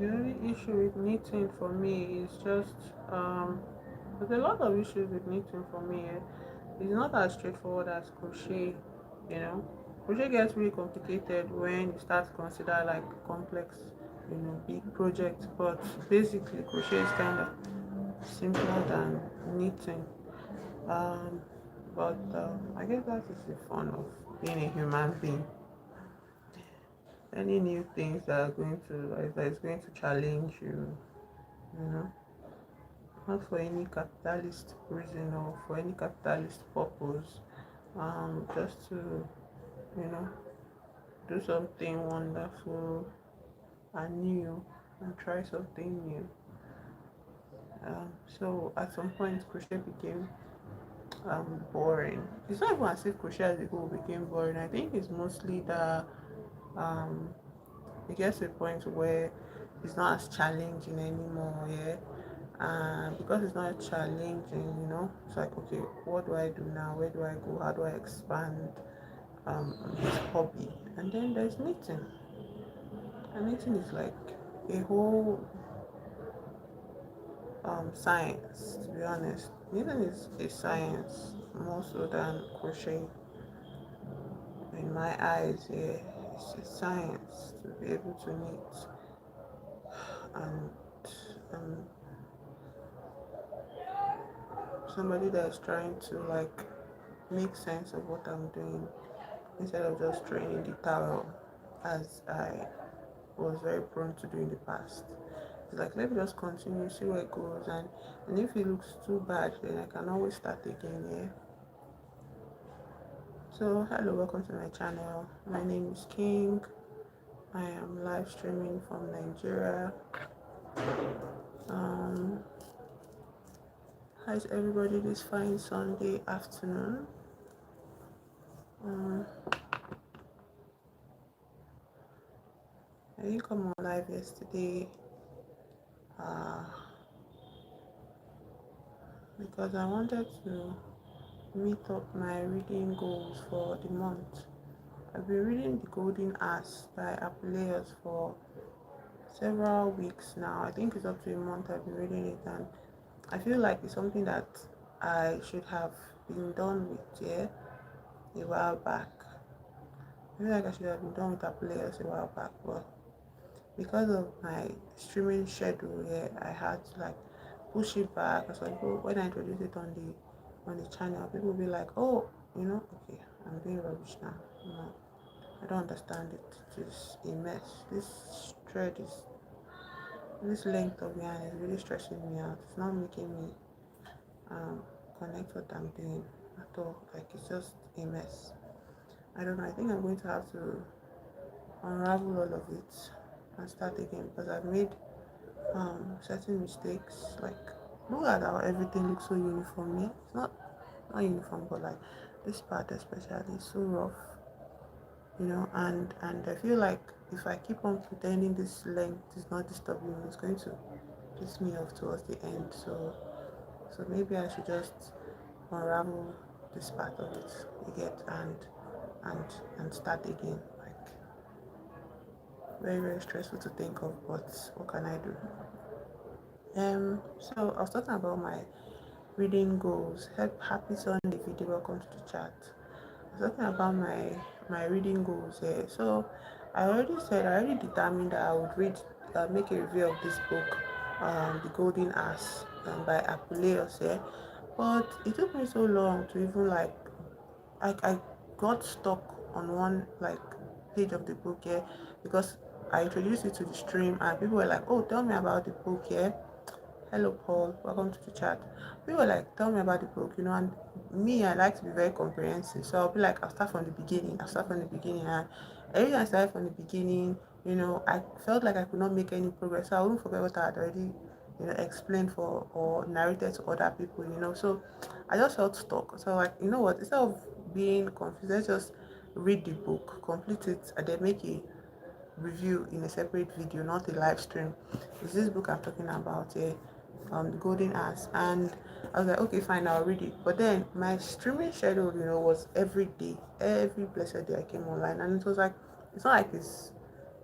The only issue with knitting for me is just there's a lot of issues with knitting for me. It's not as straightforward as crochet, you know. Crochet gets really complicated when you start to consider like complex, big projects. But basically, crochet is kind of simpler than knitting. Um, but I guess that is the fun of being a human being. Any new things that are going to that is going to challenge you, you know, not for any capitalist reason or for any capitalist purpose. Just to, you know, do something wonderful and new and try something new. So at some point, crochet became boring. It's not even as if crochet as a whole became boring. I think it's mostly the um, it gets to a point where it's not as challenging anymore. Yeah, and because it's not challenging, it's like, okay, what do I do now? Where do I go? How do I expand this hobby? And then there's knitting, and knitting is like a whole science, to be honest. Knitting is a science more so than crochet. In my eyes, yeah, it's a science to be able to knit. And um, somebody that's trying to like make sense of what I'm doing instead of just throwing in the towel as I was very prone to do in the past. It's like, let me just continue, see where it goes, and if it looks too bad, then I can always start again. Yeah. So hello, welcome to my channel. My name is King. I am live streaming from Nigeria. um How's everybody this fine Sunday afternoon? um I didn't come on live yesterday uh because I wanted to meet up my reading goals for the month. I've been reading The Golden Ass by Apuleius for several weeks now. I think it's up to a month I've been reading it, and I feel like it's something that I should have been done with, yeah, a while back. I feel like I should have been done with Apuleius a while back, but because of my streaming schedule, yeah, I had to like push it back. So when I introduce it on the channel, people will be like, oh, okay, I'm doing rubbish now. No, I don't understand it. It's a mess. This length of yarn is really stressing me out. It's not making me um connect what I'm doing at all. Like, it's just a mess. I don't know. I think I'm going to have to unravel all of it and start again because I've made certain mistakes. Like, look at how everything looks so uniform. Yeah, it's not uniform, but like this part especially is so rough, and I feel like if I keep on pretending this length is not disturbing me, it's going to piss me off towards the end. So maybe I should just unravel this part of it, you get, and and start again. Like, very very stressful to think of, but what can I do? So I was talking about my reading goals. Happy Sunday, video. Welcome to the chat. I was talking about my reading goals here. So I already determined that I would make a review of this book, The Golden Ass, by Apuleius here. But it took me so long to even like, I got stuck on one like page of the book here because I introduced it to the stream and people were like, oh, tell me about the book here. Hello, Paul. Welcome to the chat. People were like, tell me about the book, and me, I like to be very comprehensive. So I'll be like, I'll start from the beginning. And every time I started from the beginning, I felt like I could not make any progress. So I wouldn't forget what I had already, explained for or narrated to other people, So I just felt stuck. So like, you know what? Instead of being confused, let's just read the book, complete it, and then make a review in a separate video, not a live stream. It's this book I'm talking about here, The Golden Ass. And I was like, okay, fine, I'll read it. But then my streaming schedule, was every day, every blessed day I came online, and it was like, it's not like it's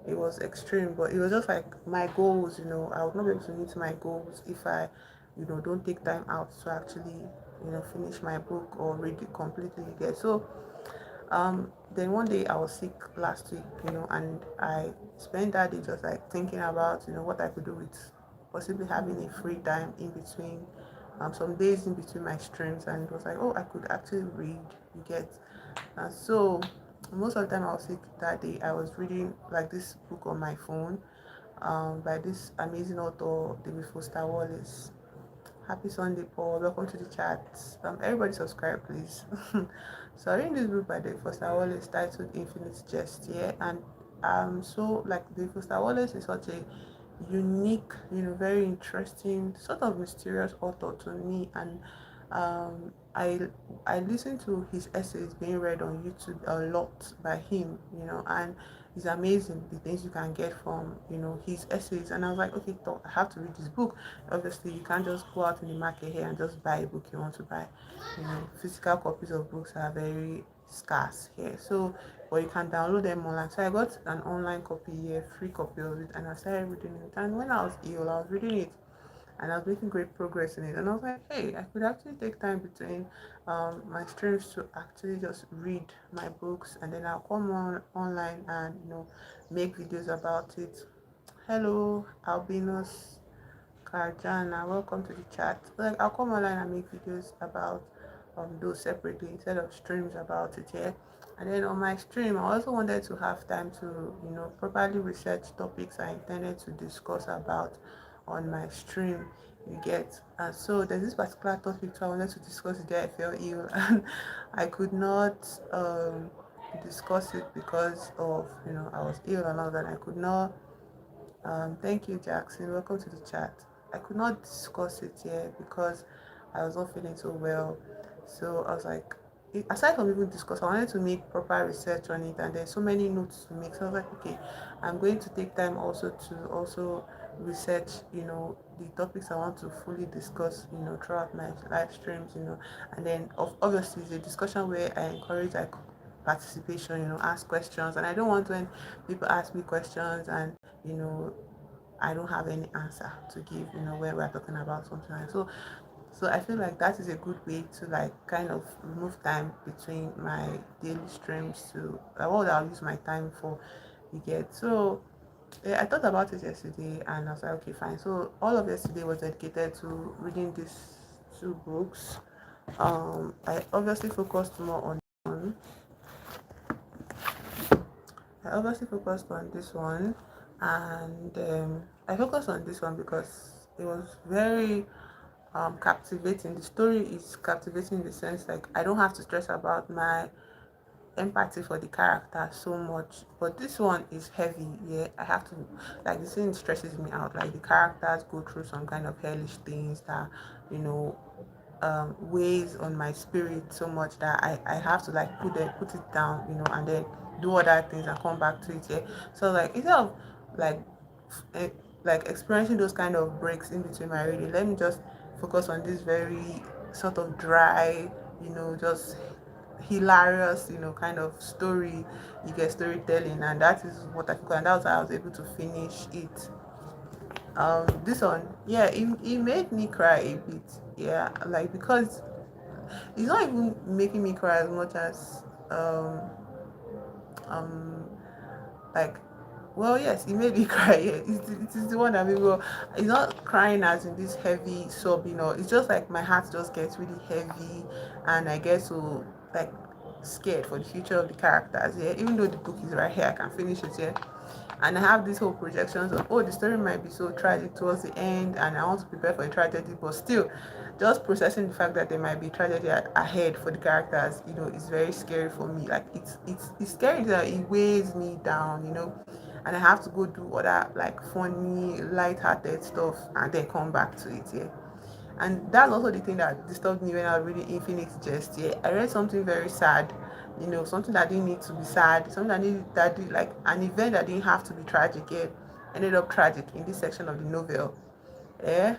it was extreme, but it was just like my goals, I would not be able to meet my goals if I, don't take time out to actually, finish my book or read it completely again. So then one day I was sick last week, and I spent that day just like thinking about, what I could do with possibly having a free time in between, some days in between my streams, and it was like, oh, I could actually read, you get. And so most of the time I was sick that day, I was reading like this book on my phone, by this amazing author, David Foster Wallace. Happy Sunday, Paul. Welcome to the chat. Everybody subscribe, please. So I read this book by Dave Foster Wallace titled Infinite Jest, yeah, and so like Dave Foster Wallace is such a unique, very interesting, sort of mysterious author to me, and um, I I listen to his essays being read on YouTube a lot by him, and it's amazing the things you can get from his essays. And I was like, okay, I have to read this book. Obviously, you can't just go out in the market here and just buy a book you want to buy. Physical copies of books are very scarce here, so but you can download them online. So I got an online copy here, free copy of it, and I started reading it. And when I was ill, I was reading it and I was making great progress in it. And I was like, hey, I could actually take time between my streams to actually just read my books, and then I'll come on online and make videos about it. Hello, Albinos. Karjana, welcome to the chat. Like, I'll come online and make videos about those separately instead of streams about it here. And then on my stream, I also wanted to have time to, properly research topics I intended to discuss about on my stream. You get, and so there's this particular topic I wanted to discuss today. I felt ill, and I could not discuss it because of I was ill and all that. I could not thank you, Jackson. Welcome to the chat. I could not discuss it here because I was not feeling so well. So I was like, aside from even discuss, I wanted to make proper research on it, and there's so many notes to make. So I was like, okay, I'm going to take time also to also research, the topics I want to fully discuss, throughout my live streams, and then obviously it's a discussion where I encourage like participation, ask questions, and I don't want when people ask me questions and you know I don't have any answer to give, when we're talking about something like so I feel like that is a good way to like kind of remove time between my daily streams to what I'll use my time for, you get. So yeah, I thought about it yesterday and I was like, okay, fine. So all of yesterday was dedicated to reading these two books. I obviously focused more on one. I obviously focused on this one, and I focused on this one because it was very captivating. The story is captivating in the sense like I don't have to stress about my empathy for the character so much, but this one is heavy. Yeah, I have to, like, the scene stresses me out. Like the characters go through some kind of hellish things that you know weighs on my spirit so much that I have to like put it down, and then do other things and come back to it. Yeah. So like instead of like eh, like experiencing those kind of breaks in between my reading, let me just focus on this very sort of dry, just hilarious, kind of story. You get storytelling, and that is what I feel, and that's how I was able to finish it. This one, yeah, it made me cry a bit. Yeah, like because it's not even making me cry as much as um um like well, yes, it made me cry. Yeah, it is the one that people, it's not crying as in this heavy sobbing, or it's just like my heart just gets really heavy and I get so like scared for the future of the characters. Yeah, even though the book is right here, I can finish it. Yeah, and I have these whole projections of, oh, the story might be so tragic towards the end and I want to prepare for a tragedy, but still just processing the fact that there might be tragedy ahead for the characters, is very scary for me. Like it's scary that it weighs me down, and I have to go do other like funny light-hearted stuff and then come back to it. Yeah, and that's also the thing that disturbed me when I was reading Infinite Jest. Yeah, I read something very sad, something that didn't need to be sad, something like an event that didn't have to be tragic. Yeah, ended up tragic in this section of the novel. Yeah.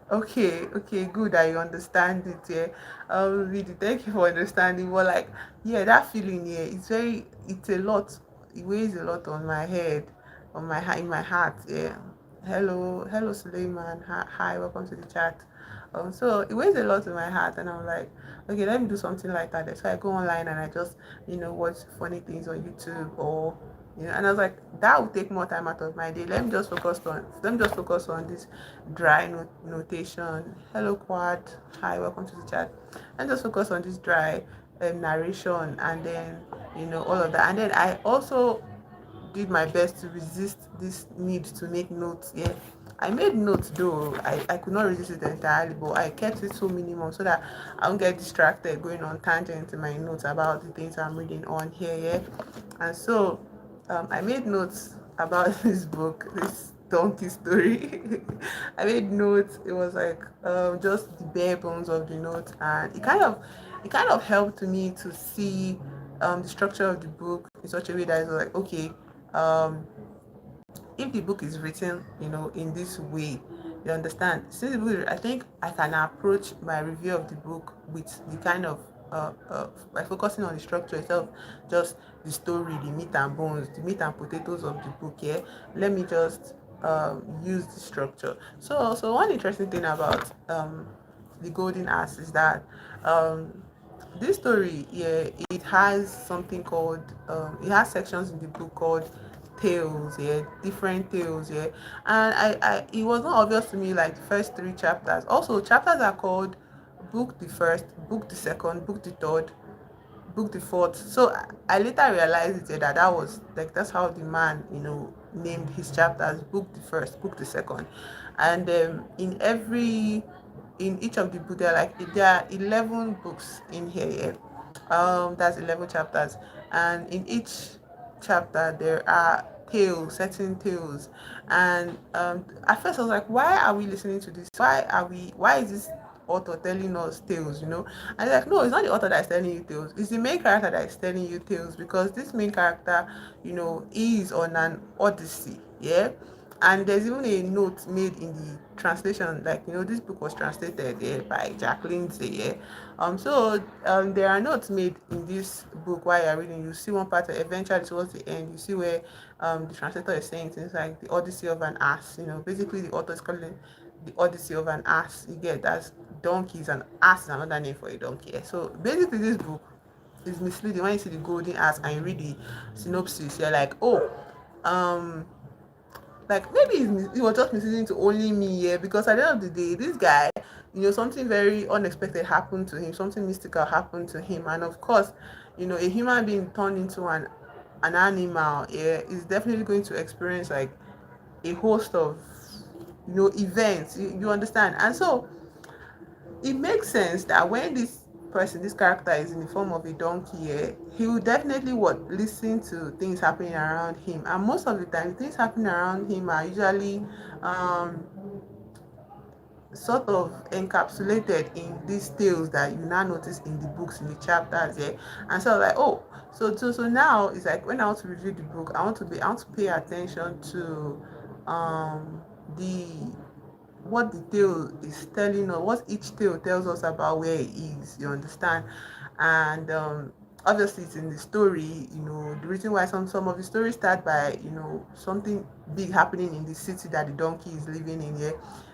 Okay, good that you understand it. Yeah, really, thank you for understanding. But like, yeah, that feeling, yeah, it's a lot. it weighs a lot on my head, on my in my heart. Yeah. Hello, Suleiman. Hi, welcome to the chat. So it weighs a lot in my heart, and I'm like, okay, let me do something like that. So I go online and I just, watch funny things on YouTube, or and I was like, that will take more time out of my day. Let me just focus on this dry notation. Hello, Quad. Hi, welcome to the chat. And just focus on this dry narration, and then all of that. And then I also did my best to resist this need to make notes. Yeah, I made notes, though I could not resist it entirely, but I kept it so minimum so that I don't get distracted going on tangents in my notes about the things I'm reading on here. Yeah. And so I made notes about this book, this donkey story. I made notes. It was like just the bare bones of the notes, and it kind of helped me to see the structure of the book in such a way that it's like, okay, um, if the book is written, in this way, you understand. Since the book, I think I can approach my review of the book with the kind of by focusing on the structure itself, just the story, the meat and bones, the meat and potatoes of the book. Yeah, let me just use the structure. So one interesting thing about the Golden Ass is that this story, yeah, it has something called it has sections in the book called tales, yeah, different tales, yeah. And it was not obvious to me like the first three chapters. Also, chapters are called book the first, book the second, book the third, book the fourth. So I later realized it, that was like that's how the man named his chapters: book the first, book the second. And in each of the book there are 11 books in here, yeah. That's 11 chapters, and in each chapter there are certain tales. And at first I was like, why are we listening to this? Why is this author telling us tales? And like, no, it's not the author that is telling you tales, it's the main character that is telling you tales, because this main character is on an odyssey, yeah. And there's even a note made in the translation, like, this book was translated, yeah, by Jack Lindsay, yeah. There are notes made in this book while you're reading. You see one part, eventually towards the end, you see where the translator is saying things like the Odyssey of an ass. Basically the author is calling it the Odyssey of an ass. You get that's donkeys, and ass is another name for a donkey. Yeah. So basically this book is misleading. When you see the golden ass and you read the synopsis, you're like, oh, um like maybe it was just misleading to only me, yeah, because at the end of the day, this guy, something very unexpected happened to him, something mystical happened to him, and of course, a human being turned into an animal, yeah, is definitely going to experience like a host of events. You understand? And so it makes sense that when this character is in the form of a donkey, he will definitely listen to things happening around him, and most of the time things happening around him are usually um sort of encapsulated in these tales that you now notice in the books, in the chapters, yeah. And so like, oh, so now it's like when I want to review the book, I want to pay attention to the what the tale is telling us, what each tale tells us about where it is, you understand. And obviously it's in the story, the reason why some of the stories start by something big happening in the city that the donkey is living in, yeah,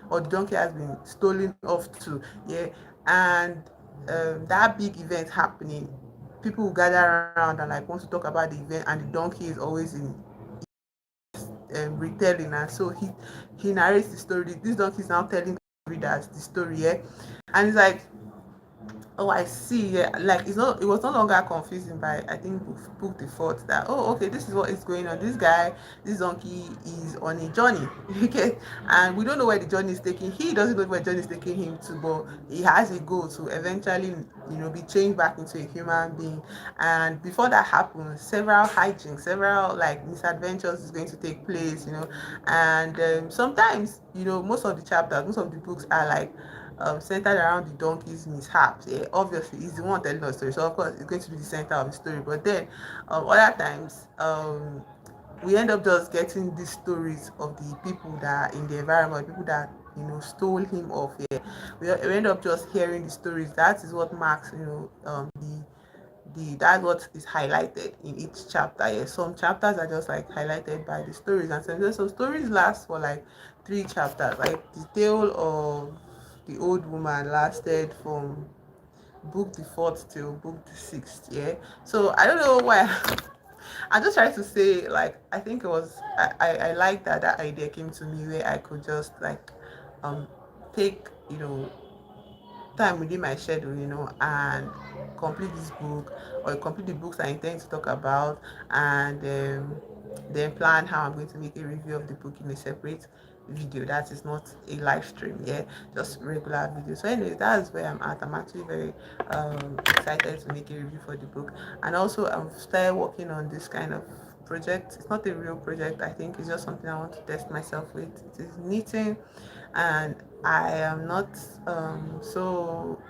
or the donkey has been stolen off to, yeah. And that big event happening, people will gather around and like want to talk about the event, and the donkey is always in retelling. And so he narrates the story. This donkey is now telling readers the story, yeah. And it's like, oh, I see. Yeah, like it was no longer confusing by, I think, book the thought that, oh, okay, this is what is going on. This donkey is on a journey. Okay, and we don't know where the journey is taking. He doesn't know where the journey is taking him to, but he has a goal to eventually, be changed back into a human being. And before that happens, several hijinks, several like misadventures is going to take place. And sometimes, most of the books are like centered around the donkey's mishaps. Yeah, obviously, he's the one telling the story, so of course, it's going to be the center of the story. But then, other times, we end up just getting these stories of the people that are in the environment, people that stole him off. Yeah, we end up just hearing the stories. That is what marks, that's what is highlighted in each chapter. Yeah, some chapters are just like highlighted by the stories, and some stories last for like 3 chapters. Like the tale of the old woman lasted from book the fourth till book the sixth. Yeah, so I don't know why. I just tried to say, like, I think it was I like that that idea came to me where I could just like um take, time within my schedule, and complete this book, or complete the books I intend to talk about, and then plan how I'm going to make a review of the book in a separate video that is not a live stream. Yeah, just regular video. So anyway, that's where I'm at. I'm actually very excited to make a review for the book, and also I've started working on this kind of project. It's not a real project. I think it's just something I want to test myself with. It is knitting, and I am not so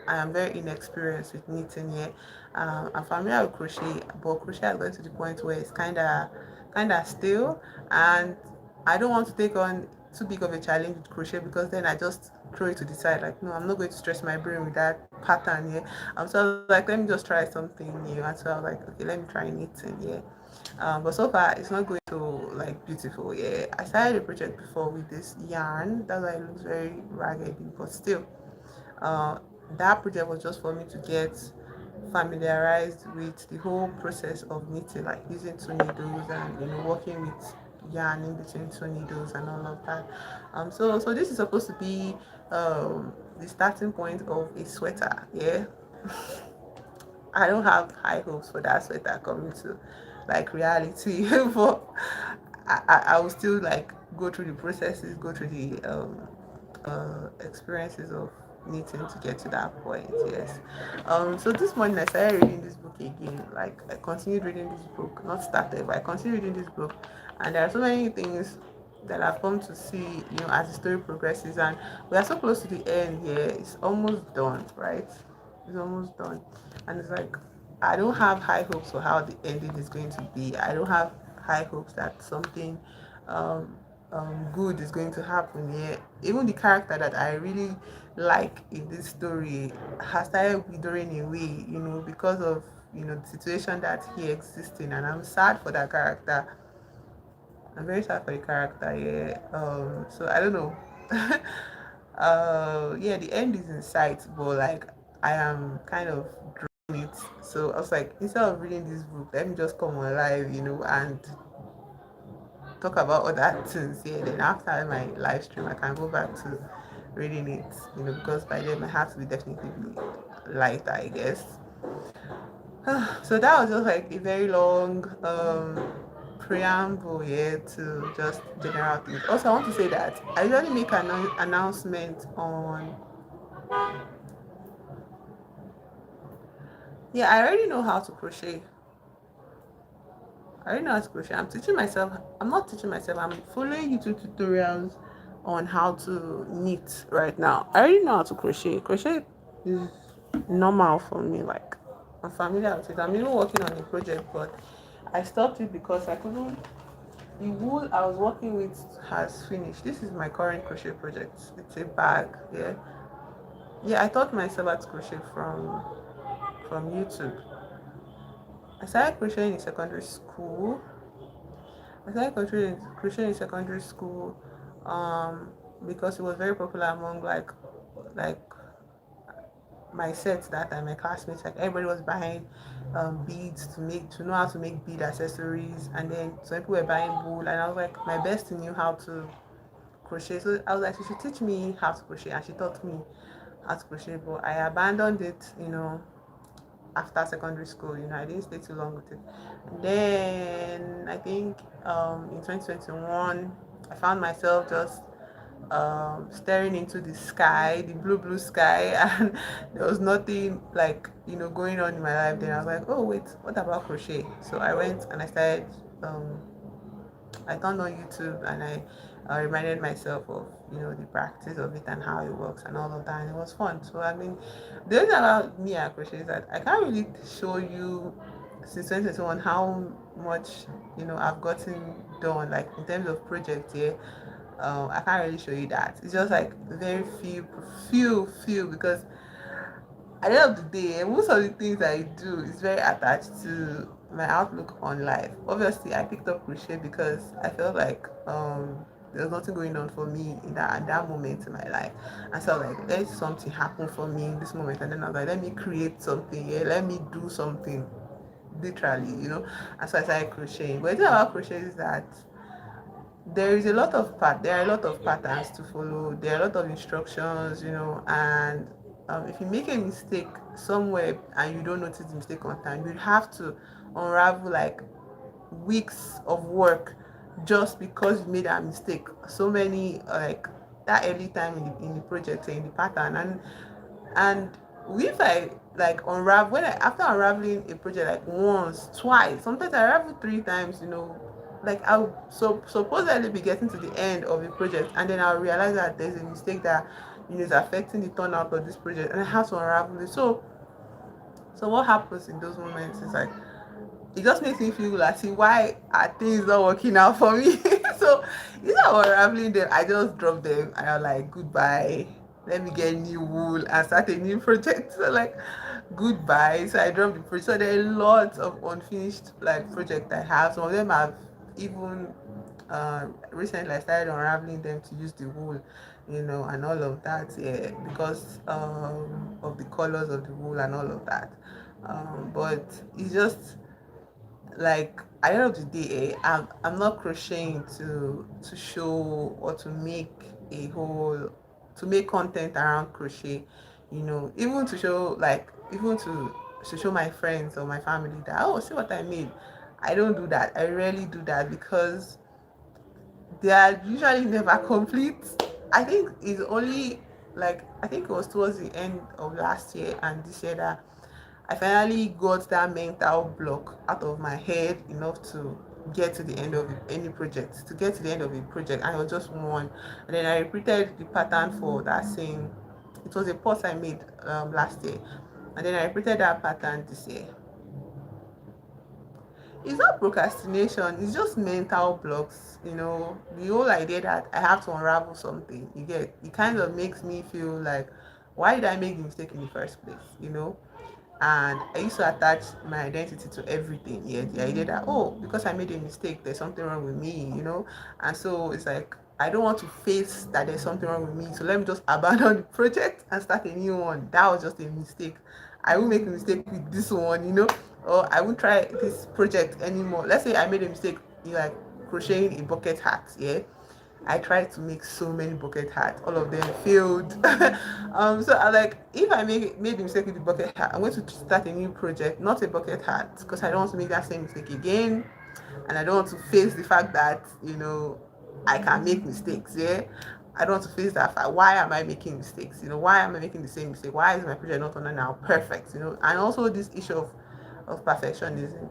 I am very inexperienced with knitting yet. I'm familiar with crochet, but crochet has gotten to the point where it's kinda still, and I don't want to take on too big of a challenge with crochet, because then I just throw it to the side. Like, no, I'm not going to stress my brain with that pattern here. So I was like, let me just try something new. And so I was like, okay, let me try knitting. Yeah. But so far it's not going to like beautiful. Yeah, I started a project before with this yarn. That's why it looks very raggedy, but still, uh, that project was just for me to get familiarized with the whole process of knitting, like using 2 needles and working with yarn in between 2 needles and all of that. So this is supposed to be the starting point of a sweater. Yeah. I don't have high hopes for that sweater coming to like reality, but I will still like go through the processes, go through the experiences of knitting to get to that point. Yes. So this morning I started reading this book again. Like, I continued reading this book, not started, but I continued reading this book, and there are so many things that I've come to see, as the story progresses, and we are so close to the end here. It's almost done, right? It's almost done, and it's like I don't have high hopes for how the ending is going to be. I don't have high hopes that something um, good is going to happen here. Even the character that I really like in this story has started withering away, because of the situation that he exists in, and I'm sad for that character. I'm very sad for the character. Yeah. So I don't know. Yeah, the end is in sight, but like I am kind of drawing it. So I was like, instead of reading this book, let me just come alive, and talk about other things. Yeah, then after my live stream, I can go back to reading it, because by then my heart will definitely be lighter, I guess. So that was just like a very long preamble here to just general things. Also, I want to say that I usually make an announcement on. Yeah, I already know how to crochet. I already know how to crochet. I'm teaching myself. I'm not teaching myself. I'm following YouTube tutorials on how to knit right now. I already know how to crochet. Crochet is normal for me. Like, I'm familiar with it. I'm even working on a project, but I stopped it because I couldn't. The wool I was working with has finished. This is my current crochet project. It's a bag. Yeah, yeah. I taught myself how to crochet from YouTube. I started crocheting in secondary school. I started crocheting in secondary school, because it was very popular among like my sets that time, my classmates. Like, everybody was buying beads to know how to make bead accessories, and then some people were buying wool, and I was like, my bestie knew how to crochet, so I was like, she should teach me how to crochet, and she taught me how to crochet, but I abandoned it, after secondary school. I didn't stay too long with it. And then I think in 2021 I found myself just staring into the sky, the blue sky, and there was nothing like going on in my life. Then I was like, oh wait, what about crochet? So I went and I started. I turned on YouTube, and I reminded myself of the practice of it and how it works and all of that, and it was fun. So I mean, the only thing about me and crochet is that I can't really show you since 2021 how much I've gotten done, like in terms of projects here. I can't really show you that. It's just like very few, because at the end of the day, most of the things I do is very attached to my outlook on life. Obviously, I picked up crochet because I felt like there's nothing going on for me in that at that moment in my life. And so like let something happen for me in this moment, and then I was like, let me create something, yeah, let me do something literally, And so I started crocheting. But the thing about crochet is that there are a lot of patterns to follow, there are a lot of instructions, and if you make a mistake somewhere and you don't notice the mistake on time, you have to unravel like weeks of work just because you made that mistake so many like that early time in the project, in the pattern. And if I like unravel when I after unraveling a project like once, twice, sometimes I unravel three times, like I'll supposedly be getting to the end of the project, and then I'll realize that there's a mistake that is affecting the turnout of this project, and I have to unravel it. So what happens in those moments is like it just makes me feel like, see, why are things not working out for me? So instead of unraveling them, I just drop them and I'm like, goodbye. Let me get new wool and start a new project. So like, goodbye. So I dropped the project. So there are lots of unfinished like projects I have. Some of them have even recently I started unraveling them to use the wool, and all of that. Yeah, because of the colors of the wool and all of that. But it's just like at the end of the day, I'm not crocheting to show or to make a whole to make content around crochet, even to show like even to show my friends or my family that, oh, see what I made. I don't do that. I rarely do that because they are usually never complete. I think it's only like I think it was towards the end of last year and this year that I finally got that mental block out of my head enough to get to the end of any project, to get to the end of a project. And it was just one. And then I repeated the pattern for that same. It was a post I made last year. And then I repeated that pattern this year. It's not procrastination, it's just mental blocks, the whole idea that I have to unravel something, it kind of makes me feel like, why did I make the mistake in the first place, and I used to attach my identity to everything. Yeah, the idea that, oh, because I made a mistake, there's something wrong with me, and so it's like I don't want to face that there's something wrong with me, so let me just abandon the project and start a new one. That was just a mistake. I will make a mistake with this one, or I won't try this project anymore. Let's say I made a mistake, like crocheting a bucket hat. Yeah, I tried to make so many bucket hats, all of them failed. So I like, if I made the mistake with the bucket hat, I'm going to start a new project, not a bucket hat, because I don't want to make that same mistake again, and I don't want to face the fact that I can make mistakes. Yeah, I don't want to face that fact. Why am I making mistakes? Why am I making the same mistake? Why is my project not turning out perfect? And also this issue of perfectionism.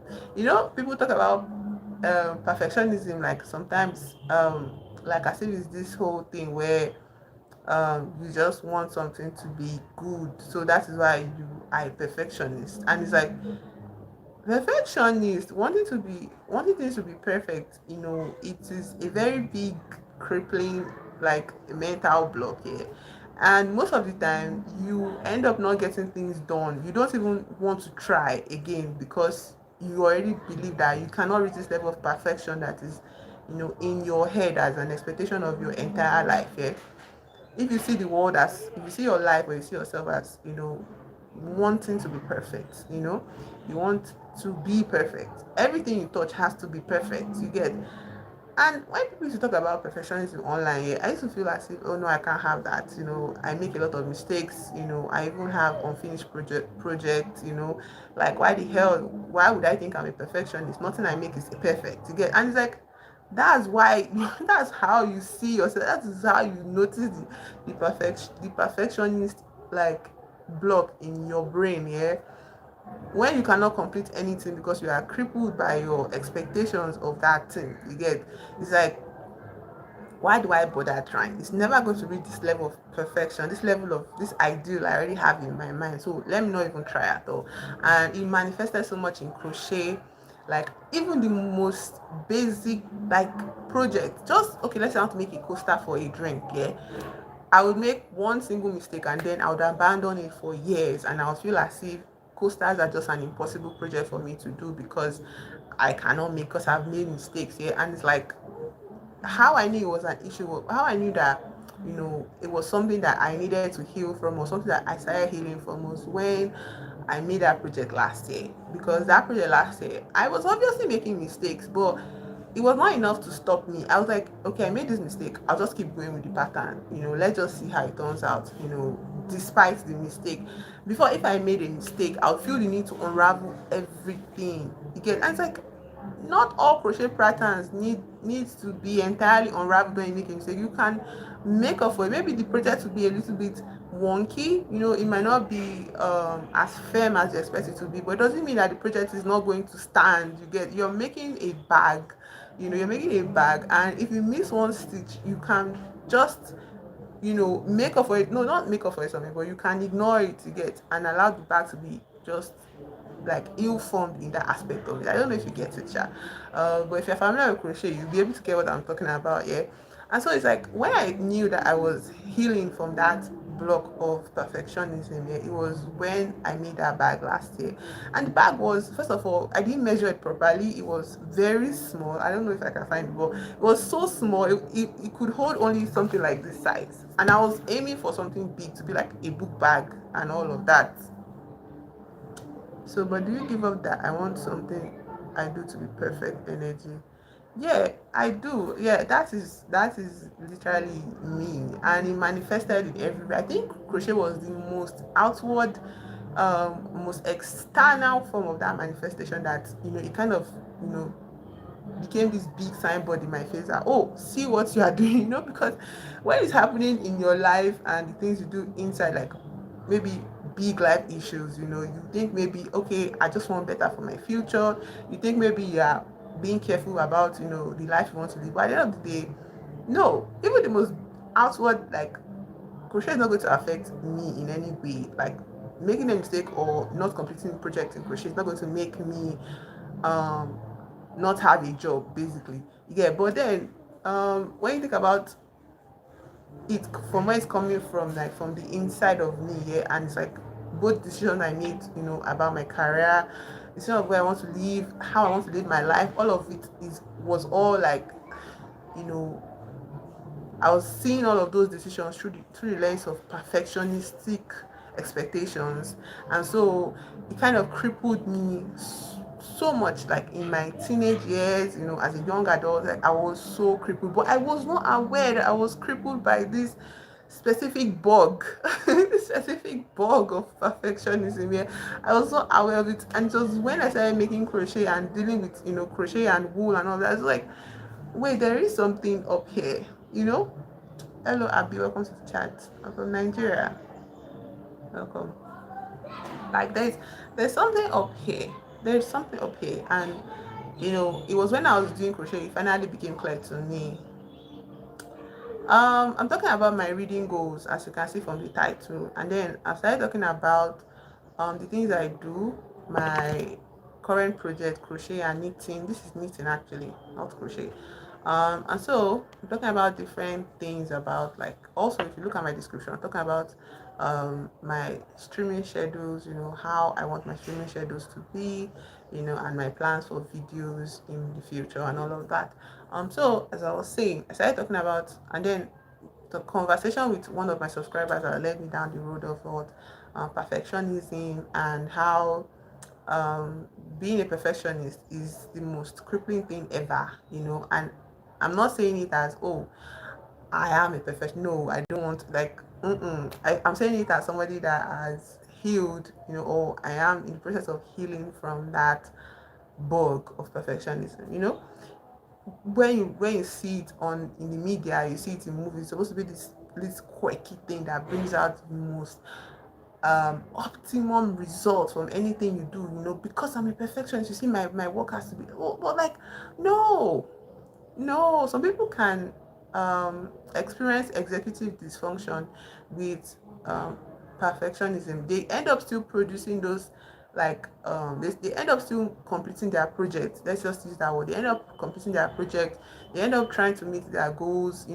People talk about perfectionism like sometimes like as if it's this whole thing where you just want something to be good, so that is why you are a perfectionist. And it's like, perfectionist wanting things to be perfect, it is a very big crippling like mental block here. And most of the time you end up not getting things done. You don't even want to try again because you already believe that you cannot reach this level of perfection that is in your head as an expectation of your entire life. Yeah, if you see the world as if you see your life or you see yourself as wanting to be perfect, you want to be perfect, everything you touch has to be perfect, you get. And when people used to talk about perfectionism online, yeah, I used to feel as if, oh no, I can't have that, I make a lot of mistakes, I even have unfinished projects, like why would I think I'm a perfectionist? Nothing I make is perfect, you get. And it's like, that's why that's how you see yourself, that is how you notice the perfectionist like block in your brain. Yeah, when you cannot complete anything because you are crippled by your expectations of that thing, you get. It's like, why do I bother trying? It's never going to reach this level of perfection, this level of this ideal I already have in my mind. So let me not even try at all. And it manifested so much in crochet, like even the most basic like project. Just okay, let's say I want to make a coaster for a drink. Yeah, I would make one single mistake and then I would abandon it for years, and I would feel as if coasters are just an impossible project for me to do because I cannot make, because I've made mistakes here. And it's like, how I knew it was an issue, how I knew that, it was something that I needed to heal from, or something that I started healing from, was when I made that project last year. Because that project last year, I was obviously making mistakes, but it was not enough to stop me. I was like, okay, I made this mistake. I'll just keep going with the pattern. Let's just see how it turns out, despite the mistake. Before, if I made a mistake, I would feel the need to unravel everything. And it's like, not all crochet patterns needs to be entirely unraveled when you make a mistake. You can make up for it. Maybe the project will be a little bit wonky, it might not be as firm as you expect it to be, but it doesn't mean that the project is not going to stand. You're making a bag, you're making a bag, and if you miss one stitch, you can just make up for it. No, not make up for it something, but you can ignore it, and allow the bag to be just like ill-formed in that aspect of it. I don't know if you get it, but if you're familiar with crochet, you'll be able to get what I'm talking about. Yeah. And so it's like, when I knew that I was healing from that block of perfectionism, yeah, it was when I made that bag last year. And the bag was, first of all, I didn't measure it properly. It was very small. I don't know if I can find it, but it was so small. It could hold only something like this size, and I was aiming for something big, to be like a book bag and all of that. So, but do you give up that I want something I do to be perfect energy? Yeah, I do. Yeah, that is literally me, and it manifested in every. I think crochet was the most outward, most external form of that manifestation. That it kind of you know became this big signboard in my face that, oh, see what you are doing, because when it's happening in your life and the things you do inside, like maybe big life issues, you think maybe, okay, I just want better for my future. You think maybe you are being careful about the life you want to live, but at the end of the day, no, even the most outward, like, crochet is not going to affect me in any way. Like, making a mistake or not completing the project in crochet is not going to make me um not have a job, basically. Yeah, but then when you think about it from where it's coming from, like from the inside of me, yeah, and it's like both decisions I made, about my career, decision of where I want to live, how I want to live my life, all of it was all like, you know I was seeing all of those decisions through the lens of perfectionistic expectations, and so it kind of crippled me so much. Like in my teenage years, as a young adult, like I was so crippled, but I was not aware that I was crippled by this specific bug, this specific bug of perfectionism. Yeah, I was not aware of it, and it was when I started making crochet and dealing with crochet and wool and all that. I was like, wait, there is something up here, Hello, Abby. Welcome to the chat. I'm from Nigeria. Welcome. Like, there's something up here. There's something up here, and it was when I was doing crochet, it finally became clear to me. I'm talking about my reading goals, as you can see from the title, and then I started talking about the things I do, my current project, crochet and knitting. This is knitting, actually, not crochet. And so I'm talking about different things about, like, also if you look at my description, I'm talking about my streaming schedules, how I want my streaming schedules to be, and my plans for videos in the future and all of that. So as I was saying, I started talking about, and then the conversation with one of my subscribers that led me down the road of what perfectionism, and how being a perfectionist is the most crippling thing ever, and I'm not saying it as, oh, I am a perfectionist. No, I don't want, like, I'm saying it as somebody that has healed, or I am in the process of healing from that bug of perfectionism. When you see it on in the media, you see it in movies, it's supposed to be this quirky thing that brings out the most optimum result from anything you do, because I'm a perfectionist. You see, my work has to be, oh, but like, no, some people can experience executive dysfunction with perfectionism. They end up still producing those, like, they end up still completing their project. Let's just use that word. They end up completing their project. They end up trying to meet their goals,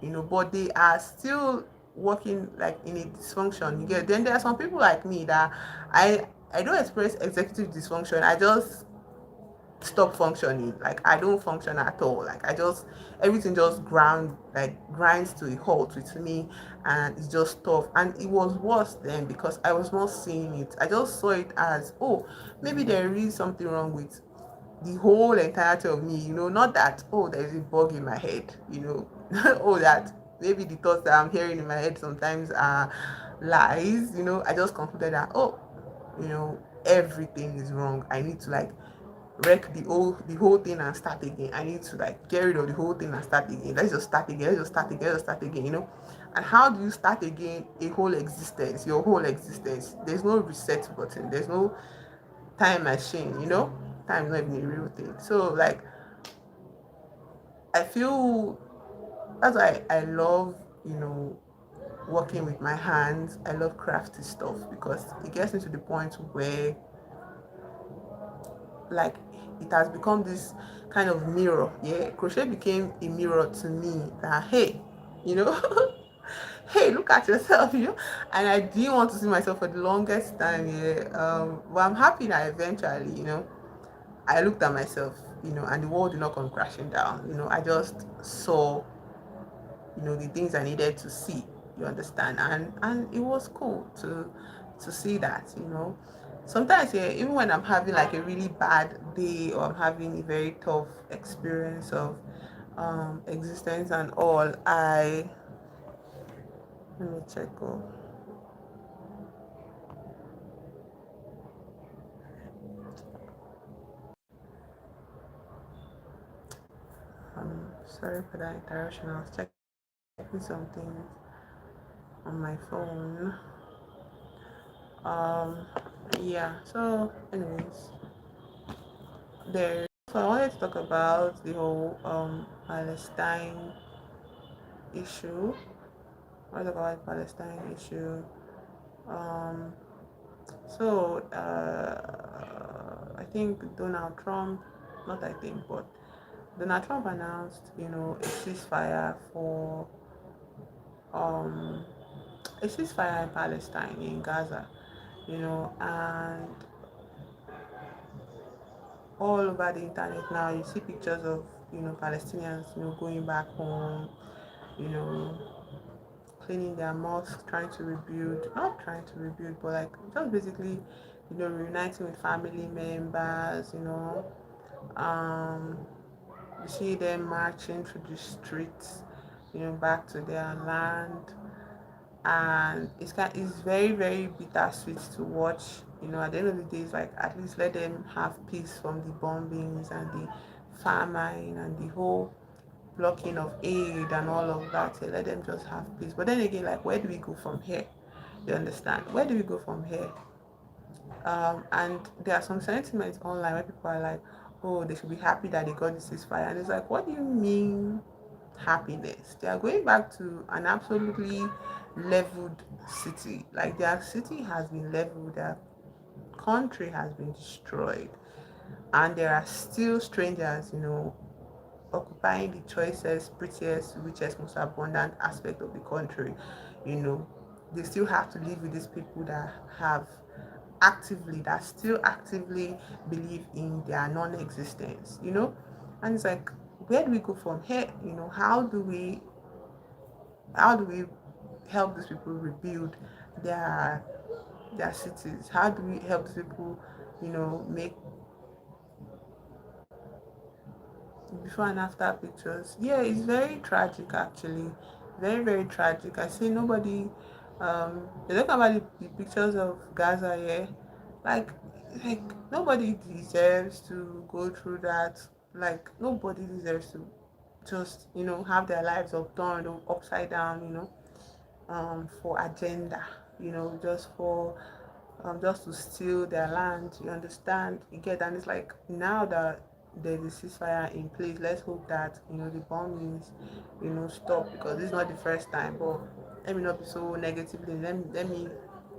but they are still working like in a dysfunction. You get, then there are some people like me that I don't experience executive dysfunction. I just stop functioning. Like I don't function at all. Like I just, everything just grinds to a halt with me, and it's just tough. And it was worse then because I was not seeing it. I just saw it as, oh, maybe there is something wrong with the whole entirety of me, not that, oh, there's a bug in my head, oh, that maybe the thoughts that I'm hearing in my head sometimes are lies. I just concluded that, oh, everything is wrong. I need to like wreck the whole thing and start again. I need to like get rid of the whole thing and start again. Let's just start again. Let's start again. And how do you start again a whole existence? Your whole existence. There's no reset button. There's no time machine. Time is not even a real thing. So like I feel that's why I love working with my hands. I love crafty stuff because it gets me to the point where like it has become this kind of mirror. Yeah, crochet became a mirror to me that, hey, you know hey, look at yourself. And I didn't want to see myself for the longest time. Yeah, but I'm happy that eventually, I looked at myself, and the world did not come crashing down. I just saw, the things I needed to see. You understand? And it was cool to see that. Sometimes, yeah, even when I'm having like a really bad day, or I'm having a very tough experience of existence and all, I let me check. Oh, sorry for that interruption. I was checking something on my phone. Um, yeah. So, anyways, there. So I wanted to talk about the whole Palestine issue. I want to talk about the Palestine issue. Um, I think Donald Trump, not I think, but Donald Trump announced, a ceasefire for um a ceasefire in Palestine, in Gaza, and all over the internet now you see pictures of Palestinians going back home, you know cleaning their mosques, trying to rebuild, not trying to rebuild, but like just basically reuniting with family members. Um, you see them marching through the streets, back to their land, and it's very very bittersweet to watch. At the end of the day, it's like at least let them have peace from the bombings and the famine and the whole blocking of aid and all of that. So let them just have peace. But then again, like, where do we go from here? You understand? Where do we go from here? And there are some sentiments online where people are like, oh, they should be happy that they got the ceasefire. And it's like, what do you mean happiness? They are going back to an absolutely leveled city. Like their city has been leveled, their country has been destroyed. And there are still strangers, occupying the choicest, prettiest, richest, most abundant aspect of the country. You know, they still have to live with these people that still actively believe in their non-existence. And it's like, where do we go from here? How do we help these people rebuild their their cities? How do we help these people, make before and after pictures? Yeah, it's very tragic actually. Very, very tragic. I see nobody they talk about the pictures of Gaza here. Like like nobody deserves to go through that. Like nobody deserves to just, have their lives upturned or upside down, for agenda, just to steal their land. You understand? You get, and it's like now that there's a ceasefire in place, let's hope that the bombings stop, because this is not the first time. But let me not be so negatively. Let me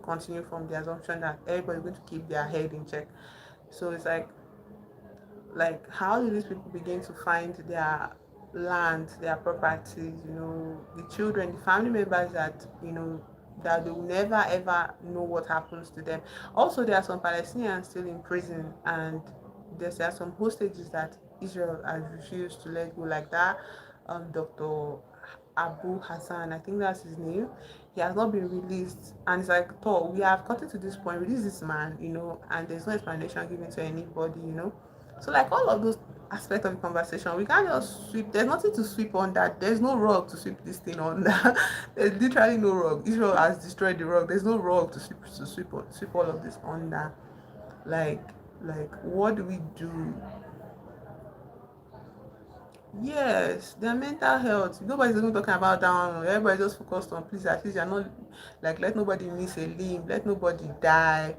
continue from the assumption that everybody's going to keep their head in check. So it's like how do these people begin to find their land, their properties, the children, the family members that, that they will never ever know what happens to them. Also, there are some Palestinians still in prison, and there are some hostages that Israel has refused to let go, like that Dr. Abu Hassan, I think that's his name. He has not been released, and it's like, oh, we have gotten to this point, release this man, and there's no explanation given to anybody. So, like, all of those aspects of the conversation, we can't just sweep. There's nothing to sweep on that. There's no rug to sweep this thing on that. There's literally no rug. Israel has destroyed the rug. There's no rug to sweep all of this on that. Like, what do we do? Yes, their mental health. Nobody's even talking about that one. Everybody just focused on, please, at least you're not, like, let nobody miss a limb, let nobody die.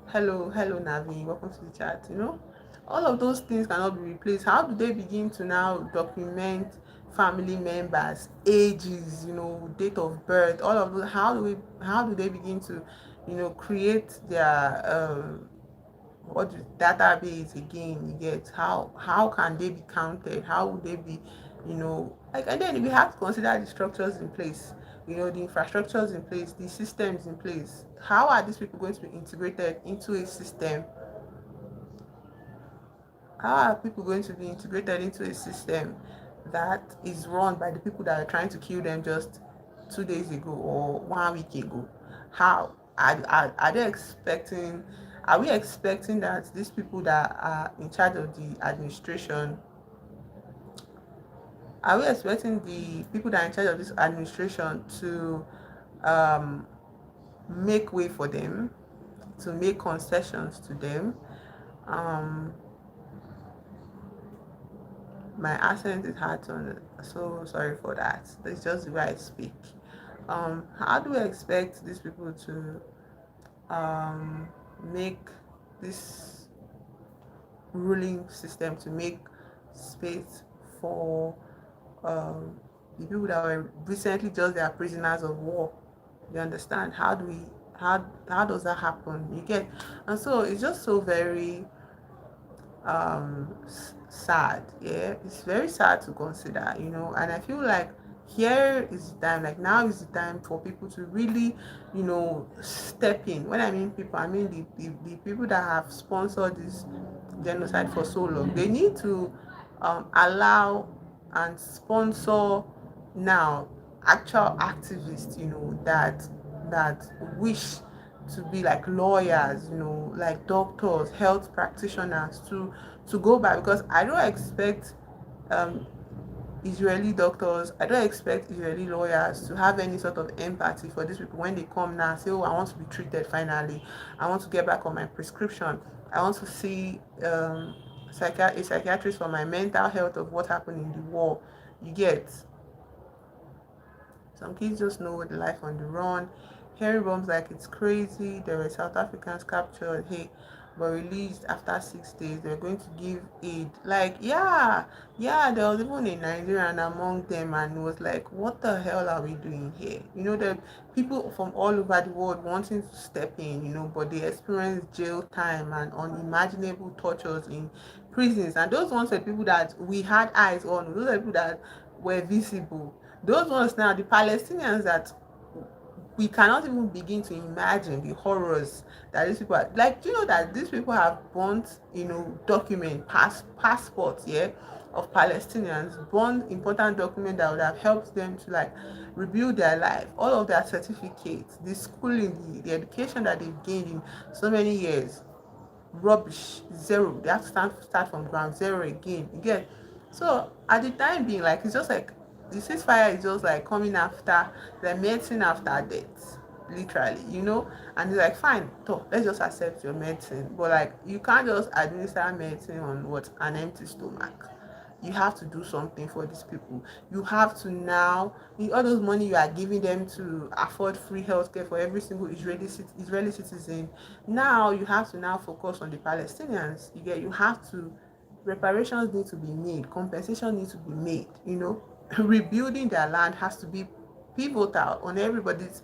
Hello, Navi, welcome to the chat. All of those things cannot be replaced. How do they begin to now document family members, ages, date of birth, all of those? How do they begin to, create their what database again? You get, how can they be counted? How would they be, like, and then we have to consider the structures in place, the infrastructures in place, the systems in place. How are these people going to be integrated into a system? How are people going to be integrated into a system that is run by the people that are trying to kill them just 2 days ago or 1 week ago? How are they expecting? Are we expecting that these people that are in charge of the administration, are we expecting the people that are in charge of this administration to um, make way for them, to make concessions to them? Um, my accent is hard to so sorry for that. That's just the way I speak. How do we expect these people to make this ruling system to make space for um, the people that were recently just their prisoners of war? You understand? How does that happen? You get, and so it's just so very sad. Yeah, it's very sad to consider, and I feel like here is the time, like now is the time for people to really, step in. When I mean people, I mean the people that have sponsored this genocide for so long. They need to allow and sponsor now actual activists, that wish to be like lawyers, like doctors, health practitioners, to go back, because I don't expect um, Israeli doctors, I don't expect Israeli lawyers to have any sort of empathy for these people when they come now and say, oh, I want to be treated finally. I want to get back on my prescription. I want to see a psychiatrist for my mental health of what happened in the war. You get, some kids just know the life on the run. Hearing bombs like it's crazy. There were South Africans captured, hey, but released after 6 days. They're going to give aid. Like, yeah, there was even a Nigerian among them, and it was like, what the hell are we doing here? The people from all over the world wanting to step in, but they experience jail time and unimaginable tortures in prisons. And those ones were people that we had eyes on. Those are people that were visible. Those ones now, the Palestinians that we cannot even begin to imagine the horrors that these people are, like, do you know that these people have burnt, document passports, yeah, of Palestinians, burnt important document that would have helped them to, like, rebuild their life, all of their certificates, the schooling, the education that they've gained in so many years, rubbish, zero. They have to start from ground zero again. You get, so at the time being, like, it's just like the ceasefire is just like coming after the medicine after death, literally, and it's like, fine, so let's just accept your medicine, but like, you can't just administer medicine on what, an empty stomach. You have to do something for these people. You have to now, all those money you are giving them to afford free healthcare for every single Israeli citizen. Now you have to now focus on the Palestinians. You have to, reparations need to be made, compensation needs to be made. Rebuilding their land has to be pivotal on everybody's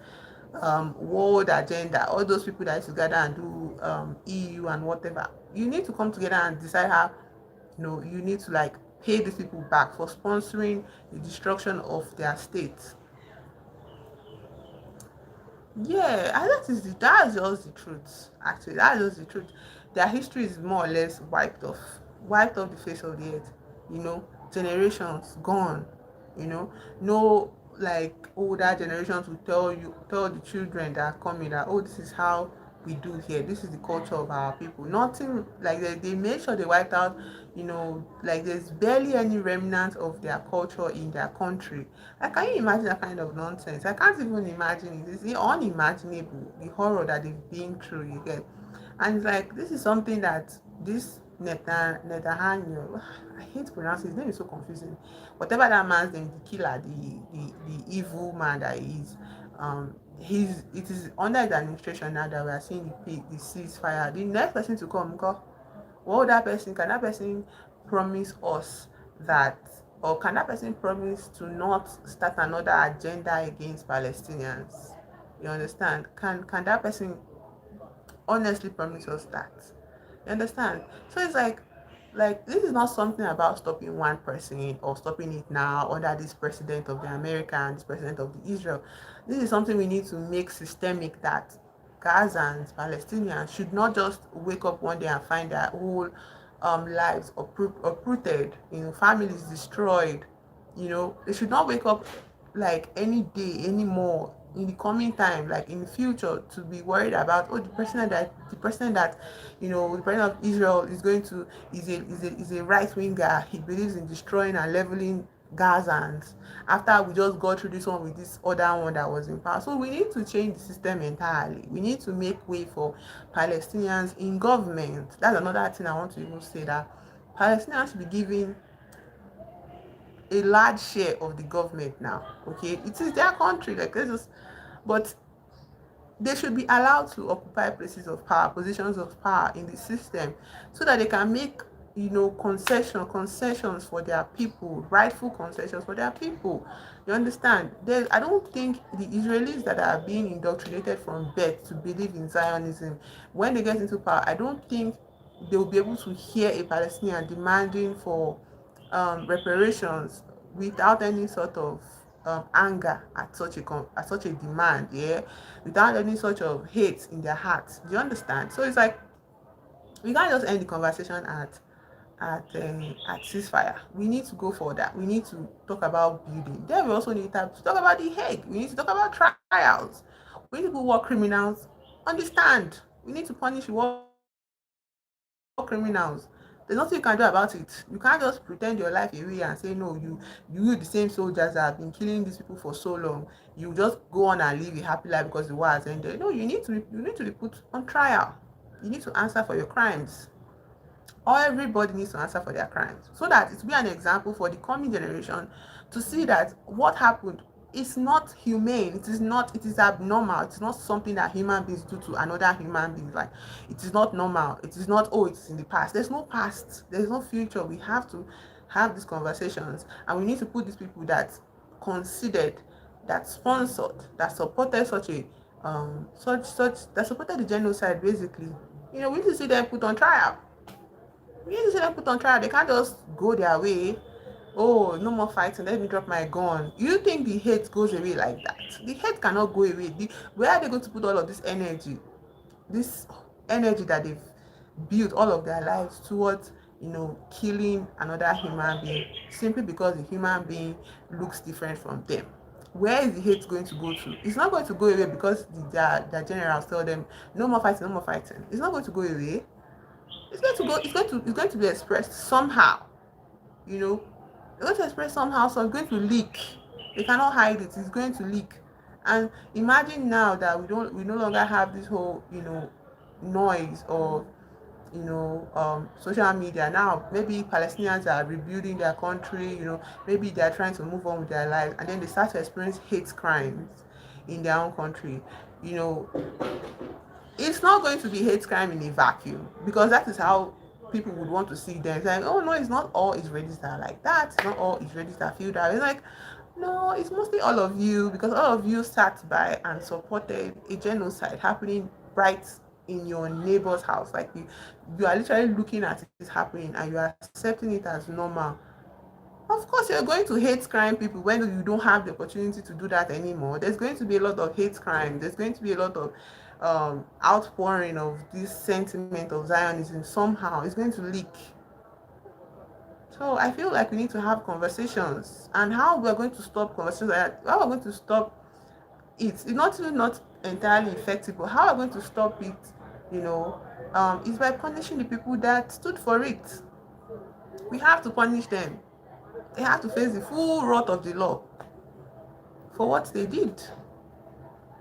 world agenda. All those people that used to gather and do EU and whatever, you need to come together and decide how, you need to, like, pay these people back for sponsoring the destruction of their state. Yeah, and that's just the truth. Actually, that's just the truth. Their history is more or less wiped off the face of the earth. You know, generations gone. You know, no, like older generations will tell the children that are coming that, oh, this is how we do here. This is the culture of our people. Nothing like they made sure they wiped out. You know, like there's barely any remnant of their culture in their country. Like, can you imagine that kind of nonsense? I can't even imagine it. It's unimaginable, the horror that they've been through, you get. And it's like, this is something that this Netanyahu, I hate pronouncing his name, is so confusing. Whatever that man's name, the killer, the evil man that he is, it is under his administration now that we are seeing the ceasefire. The next person to come, what would that person, can that person promise us that, or can that person promise to not start another agenda against Palestinians? You understand? Can that person honestly promise us that? You understand? So it's like this is not something about stopping one person or stopping it now under this president of the America and this president of the Israel. This is something we need to make systemic, that Gazans, Palestinians should not just wake up one day and find their whole lives uprooted, families destroyed. They should not wake up like any day anymore in the coming time, like in the future, to be worried about, oh, the president that the president of Israel is going to is a right winger. He believes in destroying and leveling Gazans after we just got through this one with this other one that was in power. So we need to change the system entirely. We need to make way for Palestinians in government. That's another thing I want to even say, that Palestinians should be given a large share of the government now. Okay, it is their country, like this is, but they should be allowed to occupy places of power, positions of power in the system, so that they can make concessions for their people, rightful concessions for their people. You understand? I don't think the Israelis that are being indoctrinated from birth to believe in Zionism, when they get into power, I don't think they will be able to hear a Palestinian demanding for reparations without any sort of anger at such a demand, yeah, without any sort of hate in their hearts. Do you understand? So it's like, we can't just end the conversation at ceasefire. We need to go for that. We need to talk about building. Then we also need to talk about the Hague. We need to talk about trials. We need to put war criminals understand. We need to punish war criminals. There's nothing you can do about it. You can't just pretend your life away and say, no, you the same soldiers that have been killing these people for so long, you just go on and live a happy life because the war has ended. No, you need to be put on trial. You need to answer for your crimes. All everybody needs to answer for their crimes, so that it will be an example for the coming generation to see that what happened is not humane. It is abnormal. It's not something that human beings do to another human being. Like, it is not normal. It is not, oh, it's in the past. There's no past, there's no future. We have to have these conversations, and we need to put these people that considered, that sponsored, that supported such a that supported the genocide, basically. We need to see them put on trial. They can't just go their way. Oh, no more fighting, let me drop my gun. You think the hate goes away like that? The hate cannot go away. Where are they going to put all of this energy that they've built all of their lives towards, killing another human being, simply because the human being looks different from them? Where is the hate going to go to? It's not going to go away because their generals tell them no more fighting, no more fighting. It's not going to go away. It's going to be expressed somehow. It's going to express somehow, so it's going to leak. They cannot hide it. It's going to leak. And imagine now that we no longer have this whole noise of social media. Now maybe Palestinians are rebuilding their country. Maybe they are trying to move on with their lives, and then they start to experience hate crimes in their own country. It's not going to be hate crime in a vacuum, because that is how people would want to see them. It's like, oh no, it's not all Israelis that are like that. It's not all Israelis that feel that. It's like, no, it's mostly all of you, because all of you sat by and supported a genocide happening right in your neighbor's house. Like, you are literally looking at it happening, and you are accepting it as normal. Of course, you're going to hate crime people when you don't have the opportunity to do that anymore. There's going to be a lot of hate crime. There's going to be a lot of outpouring of this sentiment of Zionism. Somehow, it's going to leak. So I feel like we need to have conversations, and how we're going to stop conversations like that, how we're going to stop it. It's not entirely effective, but how we're going to stop it, you know, is by punishing the people that stood for it. We have to punish them. They have to face the full wrath of the law for what they did.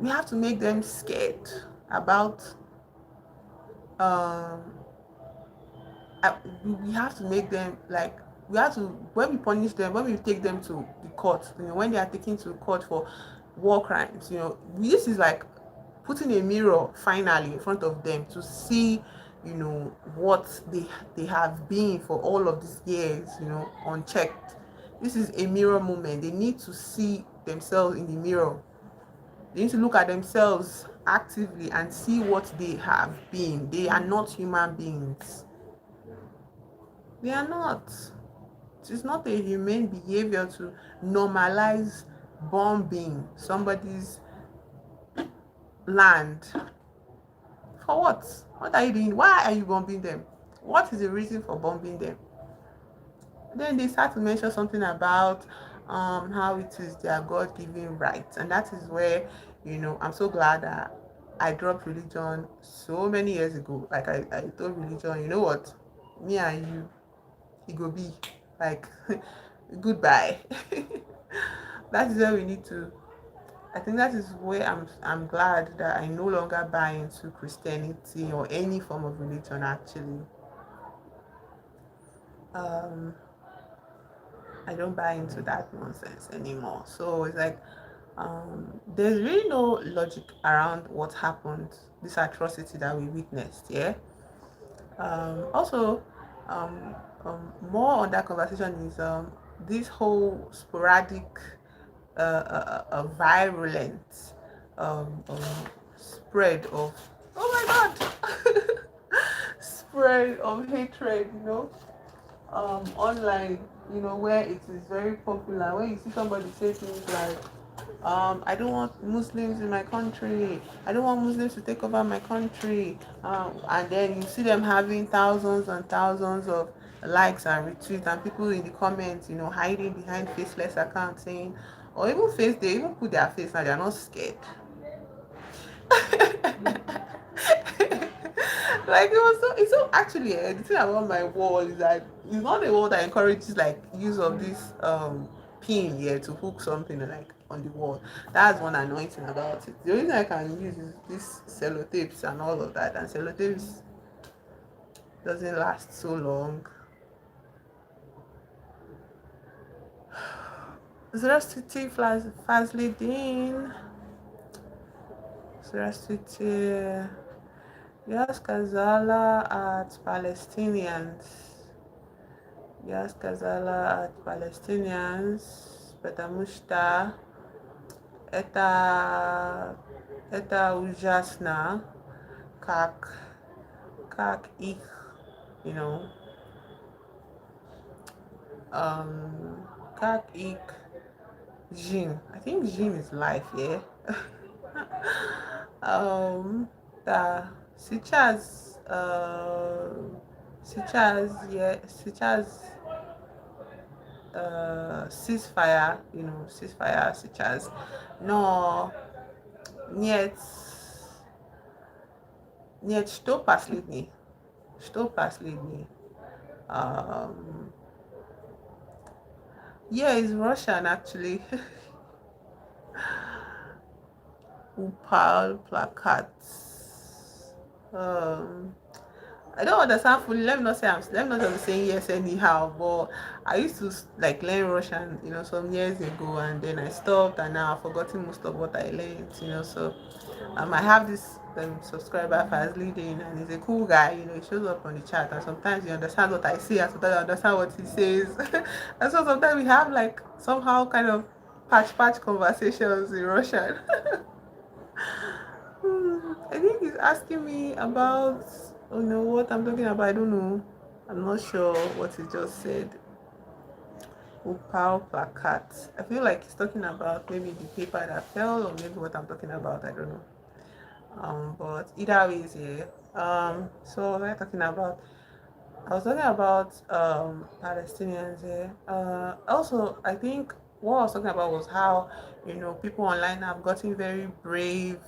We have to make them scared about um we have to make them like, we have to, when we punish them, when we take them to the court, when they are taken to court for war crimes, this is like putting a mirror finally in front of them to see, what they have been for all of these years, unchecked. This is a mirror moment. They need to see themselves in the mirror. They need to look at themselves actively and see what they have been. They are not human beings. They are not. It is not a humane behavior to normalize bombing somebody's land. For what? What are you doing? Why are you bombing them? What is the reason for bombing them? Then they start to mention something about how it is their God-given rights, and that is where, I'm so glad that I dropped religion so many years ago. Like I told religion, you know what, me and you, it go be like goodbye. That is where we need to. I think that is where I'm glad that I no longer buy into Christianity or any form of religion actually. I don't buy into that nonsense anymore. So it's like there's really no logic around what happened, this atrocity that we witnessed. Yeah. Also, more on that conversation is this whole sporadic, virulent spread of, oh my god, spread of hatred, online, where it is very popular. When you see somebody say things like, I don't want Muslims in my country. I don't want Muslims to take over my country. And then you see them having thousands and thousands of likes and retweets, and people in the comments, hiding behind faceless accounts saying, or even they even put their face now, they're not scared. Like it's so actually, the thing about my wall is that it's not a wall that encourages like use of this pin here to hook something like on the wall. That's one annoying thing about it. The only thing I can use is this sellotapes and all of that, and sellotapes doesn't last so long. Здравствуйте, Фазлидин. Здравствуйте. Я сказала от Palestinians. Я сказала от Palestinians, потому что это ужасно, как их, как их жизнь. I think жизнь is life, yeah. Да, сейчас ceasefire, сейчас, но нет, что последний, yeah, it's Russian actually. Upal placats. I don't understand fully. Let me not just be saying yes anyhow. But I used to like learn Russian, some years ago, and then I stopped, and now I've forgotten most of what I learned, So I have this subscriber Fazlidin, and he's a cool guy. He shows up on the chat, and sometimes he understands what I say, and sometimes I understand what he says, and so sometimes we have like somehow kind of patch conversations in Russian. I think he's asking me about, what I'm talking about. I don't know. I'm not sure what he just said. Upal placards. I feel like he's talking about maybe the paper that fell, or maybe what I'm talking about. I don't know. But either way, yeah. So we're talking about. I was talking about Palestinians here. Also, I think what I was talking about was how people online have gotten very brave.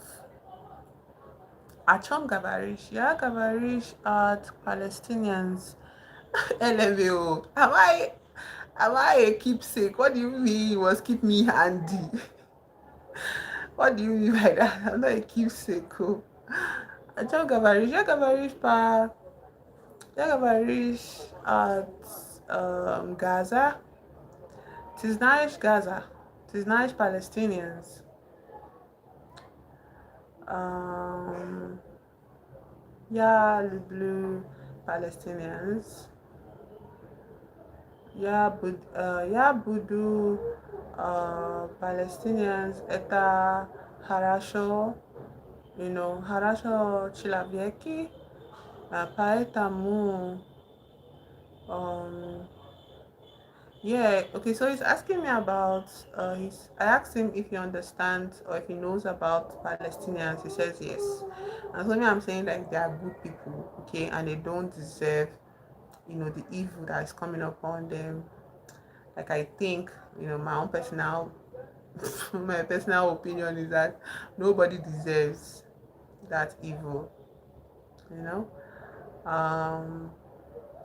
Achom Gavarish, yeah, Gavarish at Palestinians. LMAO. Am I a keepsake? What do you mean you must keep me handy? What do you mean by that? I'm not a keepsake. Oh. Achom Gavarish, yeah, Gavarish pa, yeah, Gavarish at Gaza. Tis nice Gaza. Tis nice Palestinians. Um, yeah, the blue Palestinians. Yeah, Budu, Palestinians, Eta, Harasho, Harasho Chilavieki, Paeta Mu, um, yeah, okay, so he's asking me about, I asked him if he understands or if he knows about Palestinians. He says yes. And so me, I'm saying like they are good people, okay, and they don't deserve, the evil that is coming upon them. Like I think, my own personal my personal opinion is that nobody deserves that evil, you know. Um,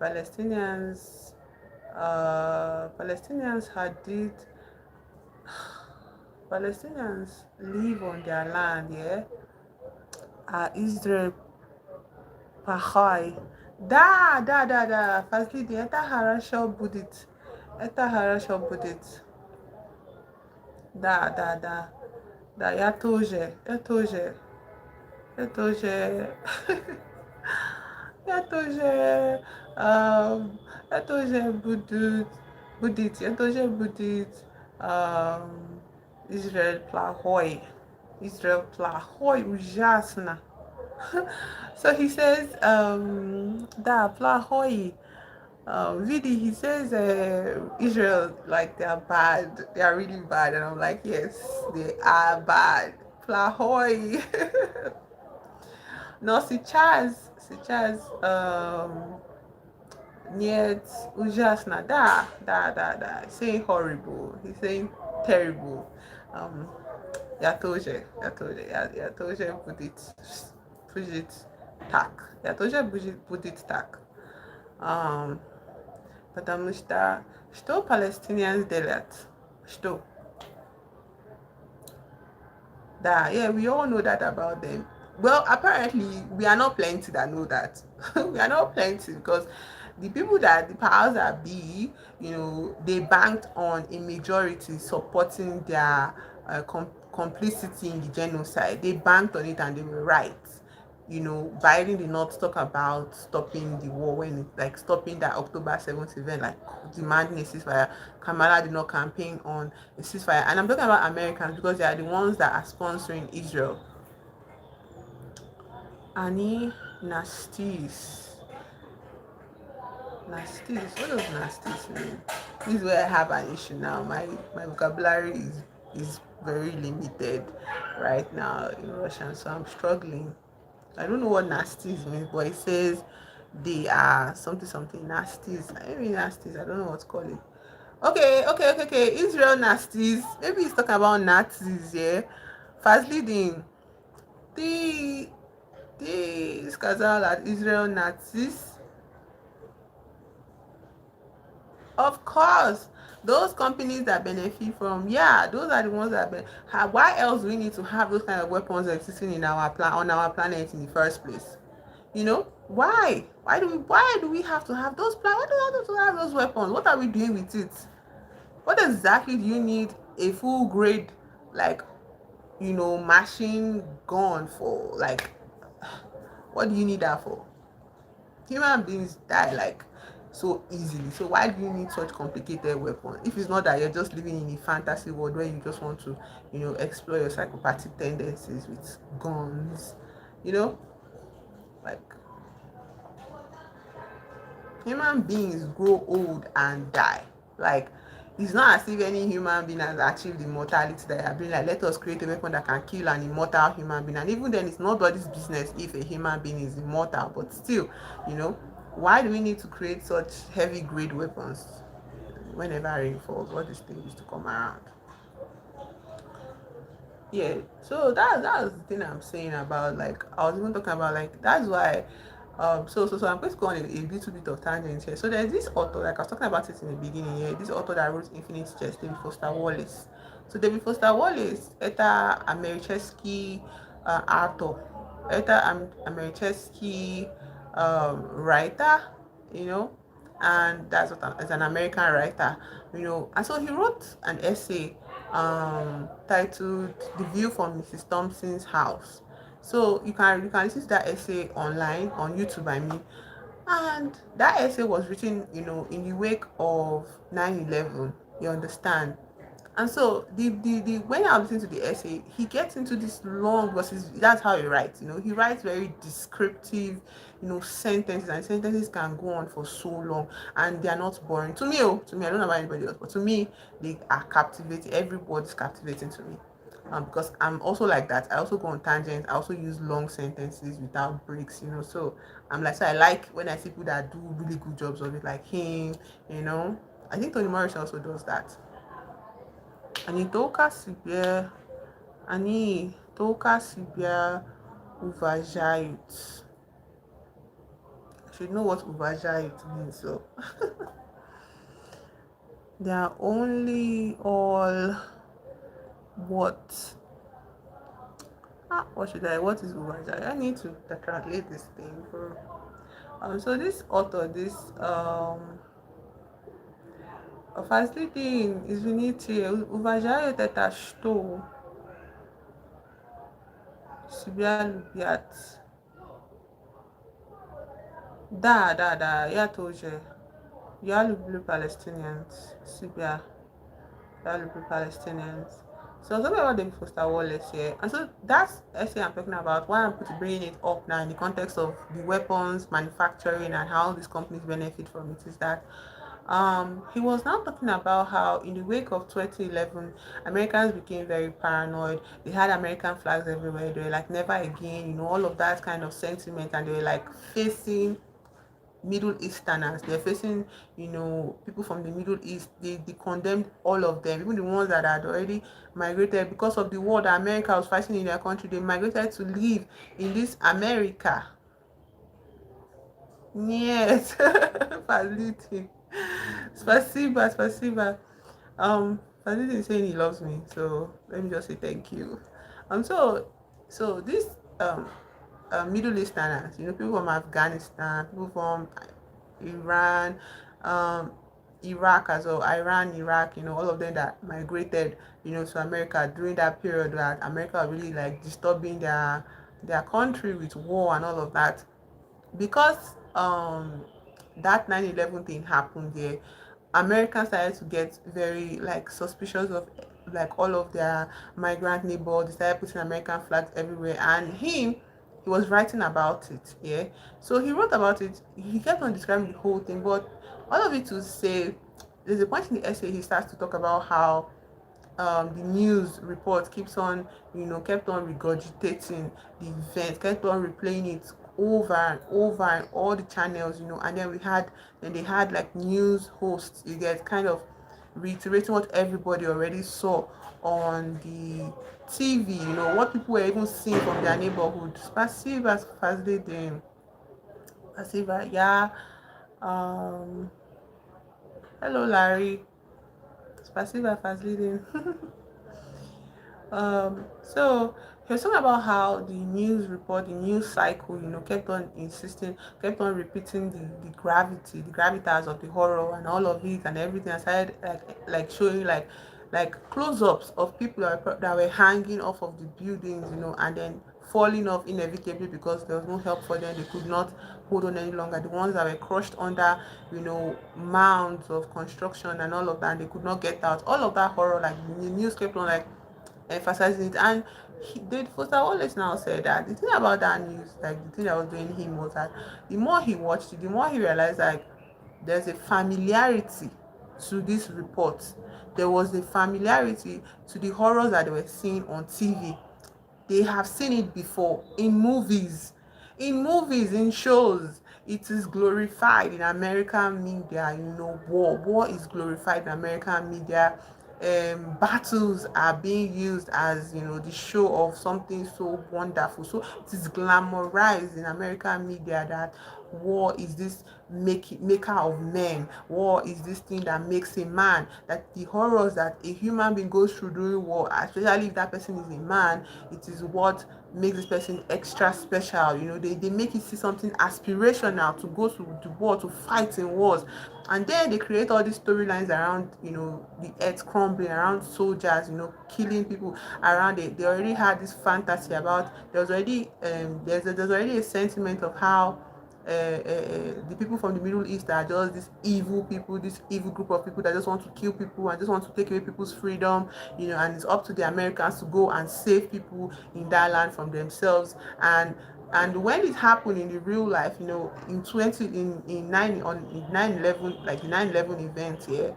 Palestinians, Palestinians had did Palestinians live on their land, yeah. Israel, Pahai, da, fastly the Eta Harashal Budit, Eta Harashal Budit, da, ya tože, ya tože, um, ya tože budit, um, Israel Plahoy, ujasna. So he says, da Plahoy, Vidi, he says, Israel, like they are really bad, and I'm like, yes, they are bad. Plahoy. No, сейчас, нет, ужасно, да, he's saying horrible, he's saying terrible, я тоже будет так, я тоже будет так, um, потому что Palestinians делают, что, да, yeah, we all know that about them. Well, apparently, we are not plenty that know that. We are not plenty because the powers that be, they banked on a majority supporting their complicity in the genocide. They banked on it and they were right. Biden did not talk about stopping the war like stopping that October 7th event, like demanding a ceasefire. Kamala did not campaign on a ceasefire. And I'm talking about Americans because they are the ones that are sponsoring Israel. Ani nasties. Nasties. What does nasties mean? This is where I have an issue now. My vocabulary is very limited right now in Russian, so I'm struggling. I don't know what nasties means, but it says they are something nasties. Maybe nasties. I don't know what to call it. Okay. Israel nasties. Maybe he's talking about Nazis. Yeah, fast leading. The Skazal at Israel Nazis. Of course, those companies that benefit from, those are the ones that why else do we need to have those kind of weapons existing in on our planet in the first place? Why do we have to have those plans? Why do we have to have those weapons? What are we doing with it? What exactly do you need a full grade, like, machine gun for? Like, what do you need that for? Human beings die like so easily, so why do you need such complicated weapons? If it's not that you're just living in a fantasy world where you just want to explore your psychopathic tendencies with guns, like, human beings grow old and die. Like, It's not as if any human being has achieved immortality that are being like, let us create a weapon that can kill an immortal human being. And even then, it's nobody's business if a human being is immortal. But still, you know, why do we need to create such heavy grade weapons whenever rain falls? What these things used to come around. Yeah, so that's the thing I'm saying about, like, I was even talking about, like, that's why so I'm going to go on a little bit of tangent here. So there's this author, like I was talking about it in the beginning here, this author that wrote Infinite Jest, David Foster Wallace. So David Foster Wallace, eta Americheski author, eta Americheski writer, you know, and that's what as an American writer, you know. And so he wrote an essay titled "The View from Mrs. Thompson's House." So you can listen to that essay online on YouTube, I mean. And that essay was written, you know, in the wake of 9/11. You understand? And so the when I listen to the essay, he gets into this long, because that's how he writes. You know, he writes very descriptive, you know, sentences, and sentences can go on for so long, and they are not boring to me. Oh, to me, I don't know about anybody else, but to me, they are captivating. Every word is captivating to me. Because I'm also like that. I also go on tangents. I also use long sentences without breaks, you know. So I'm like, so I like when I see people that do really good jobs of it, like him, you know. I think Toni Morrison also does that. Anitoka Sibia Ani Toka Sibia Uvajait. I should know what Uvajait means. So they are only all what what is Uvajait? I need to translate this thing, bro. So this author, this facilitating извините, уважаю это что себя любят. Да, я тоже. Я люблю Palestinians. Себя. Я люблю Palestinians. So talking about David Foster Wallace here, and so that's essay I'm talking about. Why I'm bringing it up now in the context of the weapons manufacturing and how these companies benefit from it is that he was now talking about how in the wake of 2011, Americans became very paranoid. They had American flags everywhere. They were like, never again, you know, all of that kind of sentiment, and they were like facing Middle Easterners. They're facing, you know, people from the Middle East. They condemned all of them, even the ones that had already migrated because of the war that America was fighting in their country. They migrated to live in this America. Yes, Faliti. Spasiba. Faliti is saying he loves me, so let me just say thank you. So this Middle Easterners, you know, people from Afghanistan, people from Iran, Iraq as well, Iran, Iraq, you know, all of them that migrated, you know, to America during that period that America really like disturbing their country with war and all of that. Because that 9/11 thing happened there, Americans started to get very like suspicious of like all of their migrant neighbors. They started putting American flags everywhere, and he was writing about it. Yeah, so he wrote about it. He kept on describing the whole thing, but all of it to say, there's a point in the essay he starts to talk about how the news report keeps on, you know, kept on regurgitating the event, kept on replaying it over and over and all the channels, you know. And then they had like news hosts, you get, kind of reiterating what everybody already saw on the TV, you know, what people were even seeing from their neighborhood. Spasiba, yeah. Hello Larry. Spasiba Fazlidin. So he was talking about how the news report, the news cycle, you know, kept on repeating the gravity, the gravitas of the horror and all of it and everything. I started like showing like close-ups of people that were hanging off of the buildings, you know, and then falling off inevitably because there was no help for them. They could not hold on any longer. The ones that were crushed under, you know, mounds of construction and all of that, they could not get out. All of that horror, like the news kept on like emphasizing it. And David Foster Wallace now said that the thing about that news, like the thing that was doing him was that the more he watched it, the more he realized like there's a familiarity to this report. There was a familiarity to the horrors that they were seeing on TV. They have seen it before in movies, in shows. It is glorified in American media. War is glorified in American media. Battles are being used as the show of something so wonderful. So it is glamorized in American media that war is this maker of men. War is this thing that makes a man. That the horrors that a human being goes through during war, especially if that person is a man, it is what makes this person extra special. They make it see something aspirational to go to the war, to fight in wars. And then they create all these storylines around the earth crumbling, around soldiers killing people around it. They already had this fantasy about, there's already a sentiment of how the people from the Middle East are just these evil people, this evil group of people that just want to kill people and just want to take away people's freedom, and it's up to the Americans to go and save people in that land from themselves. And when it happened in the real life, in 20 in 9 on in 9/11, like the 9/11 event here,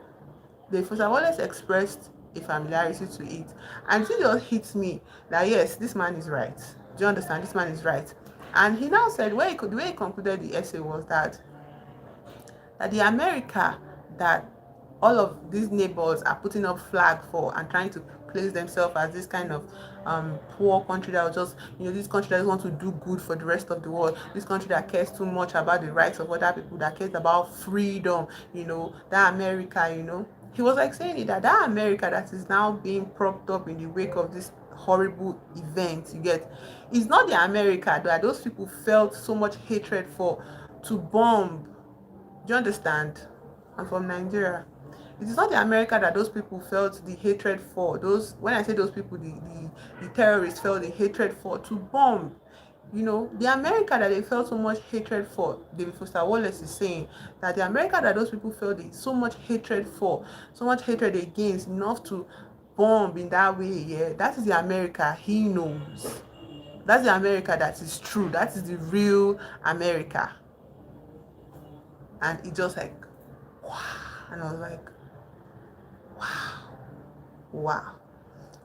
the first have always expressed a familiarity to it, and it just hits me that yes, this man is right. Do you understand? This man is right. And he now said, the way he concluded the essay was that the America that all of these neighbors are putting up flag for and trying to place themselves as this kind of poor country that will just, this country that wants to do good for the rest of the world, this country that cares too much about the rights of other people, that cares about freedom, that America, he was like saying it, that America that is now being propped up in the wake of this horrible event, you get, it's not the America that those people felt so much hatred for to bomb. Do you understand? I'm from Nigeria. It is not the America that those people felt the hatred for. Those, when I say those people, the terrorists felt the hatred for to bomb. The America that they felt so much hatred for, David Foster Wallace is saying that the America that those people felt so much hatred for, so much hatred against, enough to bomb in that way, yeah, that is the America he knows. That's the America that is true. That is the real America. And it just like, wow. And I was like, wow.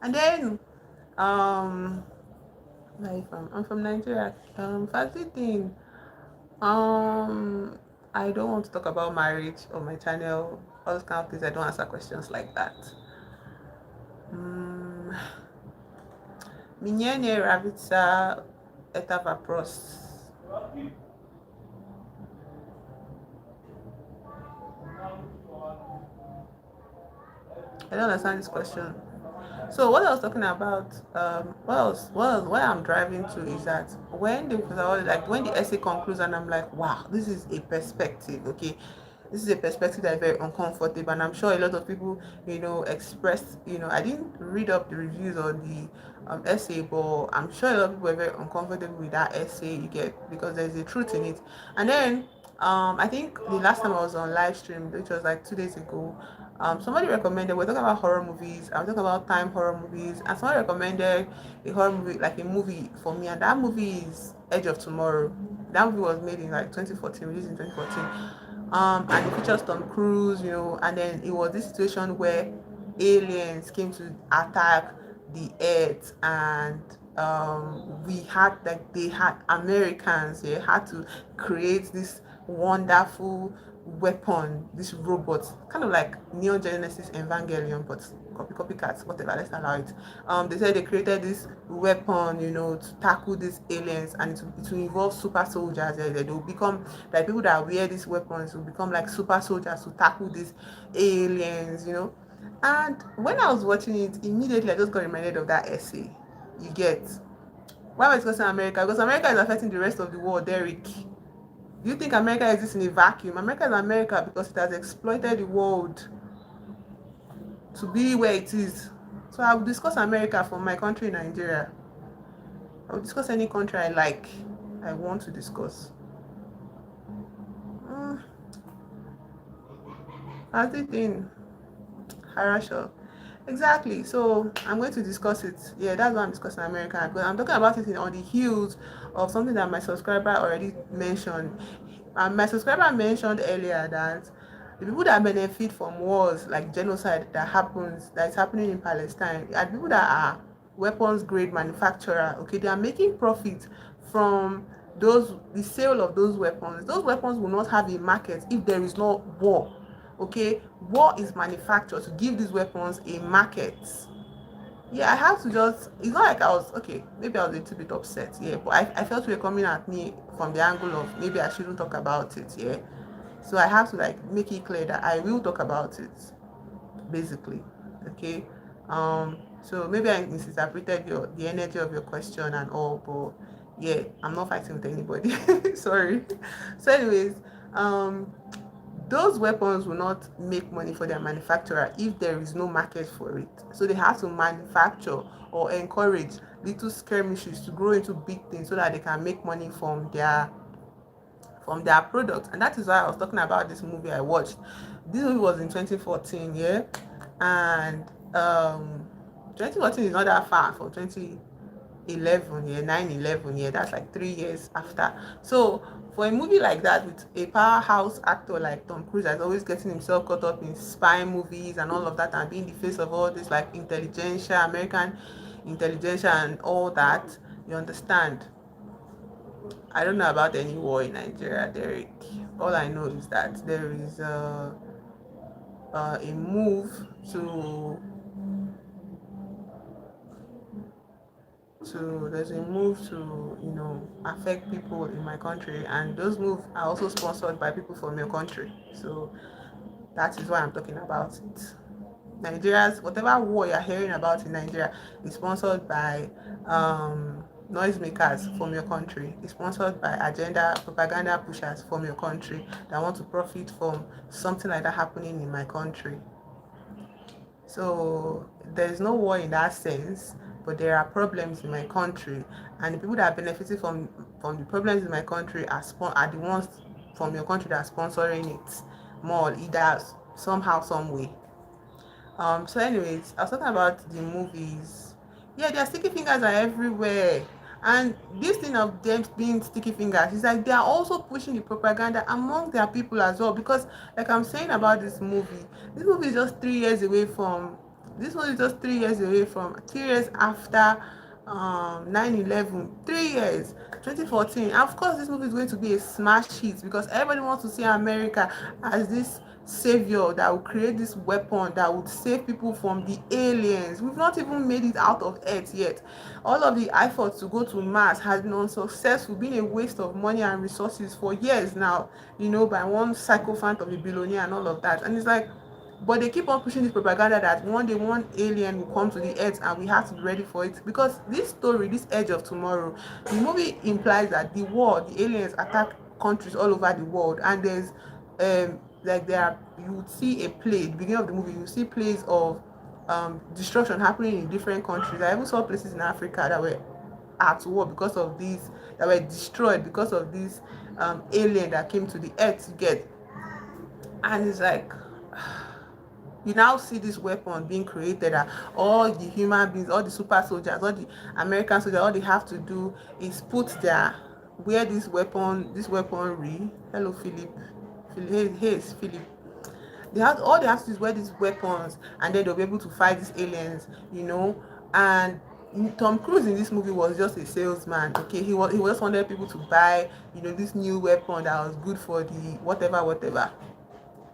And then, where are you from? I'm from Nigeria. Fancy thing. I don't want to talk about marriage on my channel. All those kind of things. I don't answer questions like that. Mnie nie nравится это вопрос. I don't understand this question. So what I was talking about, what I'm driving to is that when the essay concludes and I'm like, wow, this is a perspective, okay? This is a perspective that is very uncomfortable, and I'm sure a lot of people, expressed, I didn't read up the reviews on the essay, but I'm sure a lot of people were very uncomfortable with that essay, you get, because there's a truth in it. And then I think the last time I was on live stream, which was like 2 days ago, somebody recommended, we're talking about horror movies, I'm talking about time horror movies, and somebody recommended a horror movie, like a movie for me, and that movie is Edge of Tomorrow. That movie was made in like 2014, released in 2014. And it features Tom Cruise, and then it was this situation where aliens came to attack the earth, and they had Americans, they had to create this wonderful weapon, this robot, kind of like Neon Genesis Evangelion, but copycats, whatever, let's allow it. They said they created this weapon, to tackle these aliens, and it will involve super soldiers. They will become like people that wear these weapons will become like super soldiers to tackle these aliens, And when I was watching it, immediately I just got reminded of that essay. You get, why am I discussing America? Because America is affecting the rest of the world, Derek. Do you think America exists in a vacuum? America is America because it has exploited the world to be where it is. So I will discuss America from my country, Nigeria. I will discuss any country I want to discuss. That's the thing. Harasho. Exactly. So I'm going to discuss it. Yeah, that's why I'm discussing America. But I'm talking about it on the heels of something that my subscriber already mentioned. My subscriber mentioned earlier that The people that benefit from wars like genocide that is happening in Palestine are people that are weapons grade manufacturer. Okay, they are making profit from the sale of those weapons. Those weapons will not have a market if there is no war. Okay, war is manufactured to give these weapons a market. Yeah, I have to just, it's not like I was, okay, maybe I was a little bit upset, yeah, but I felt you were coming at me from the angle of maybe I shouldn't talk about it, yeah. So I have to like make it clear that I will talk about it, basically. Okay. So maybe I misinterpreted the energy of your question and all, but yeah, I'm not fighting with anybody. Sorry. So anyways, um those weapons will not make money for their manufacturer if there is no market for it. So they have to manufacture or encourage little skirmishes to grow into big things so that they can make money from their products. And that is why I was talking about this movie I watched. This movie was in 2014, yeah. And 2014 is not that far from 2011, yeah, 9/11, yeah, that's like 3 years after. So for a movie like that with a powerhouse actor like Tom Cruise that's always getting himself caught up in spy movies and all of that and being the face of all this like intelligentsia, American intelligentsia and all that, you understand. I don't know about any war in Nigeria, Derek. All I know is that there is a move to there's a move to affect people in my country, and those moves are also sponsored by people from your country. So that is why I'm talking about it. Nigeria's whatever war you're hearing about in Nigeria is sponsored by noisemakers from your country. It's sponsored by agenda propaganda pushers from your country that want to profit from something like that happening in my country. So there's no war in that sense, but there are problems in my country, and the people that are benefiting from the problems in my country are the ones from your country that are sponsoring it more, either somehow, some way. So anyways, I was talking about the movies. Yeah, their sticky fingers are everywhere. And this thing of them being sticky fingers is like they are also pushing the propaganda among their people as well. Because like I'm saying about this movie is just 3 years away from this one is just 3 years away from 3 years after 9/11. 3 years, 2014. And of course this movie is going to be a smash hit because everybody wants to see America as this savior that will create this weapon that would save people from the aliens. We've not even made it out of Earth yet. All of the efforts to go to Mars has been unsuccessful, been a waste of money and resources for years now, by one sycophant of a billionaire and all of that. And it's like, but they keep on pushing this propaganda that one day one alien will come to the earth and we have to be ready for it, because this story, this Edge of Tomorrow, the movie implies that the aliens attack countries all over the world, and there's like you would see a play at the beginning of the movie, you see plays of destruction happening in different countries. I even saw places in Africa that were at war because of this, that were destroyed because of this alien that came to the earth to get. And it's like, you now see this weapon being created that all the human beings, all the super soldiers, all the American soldiers, all they have to do is wear this weaponry. Hello, Philip. Hey, Philip. All they have to do is wear these weapons, and then they'll be able to fight these aliens. And Tom Cruise in this movie was just a salesman. Okay, he just wanted people to buy this new weapon that was good for the whatever,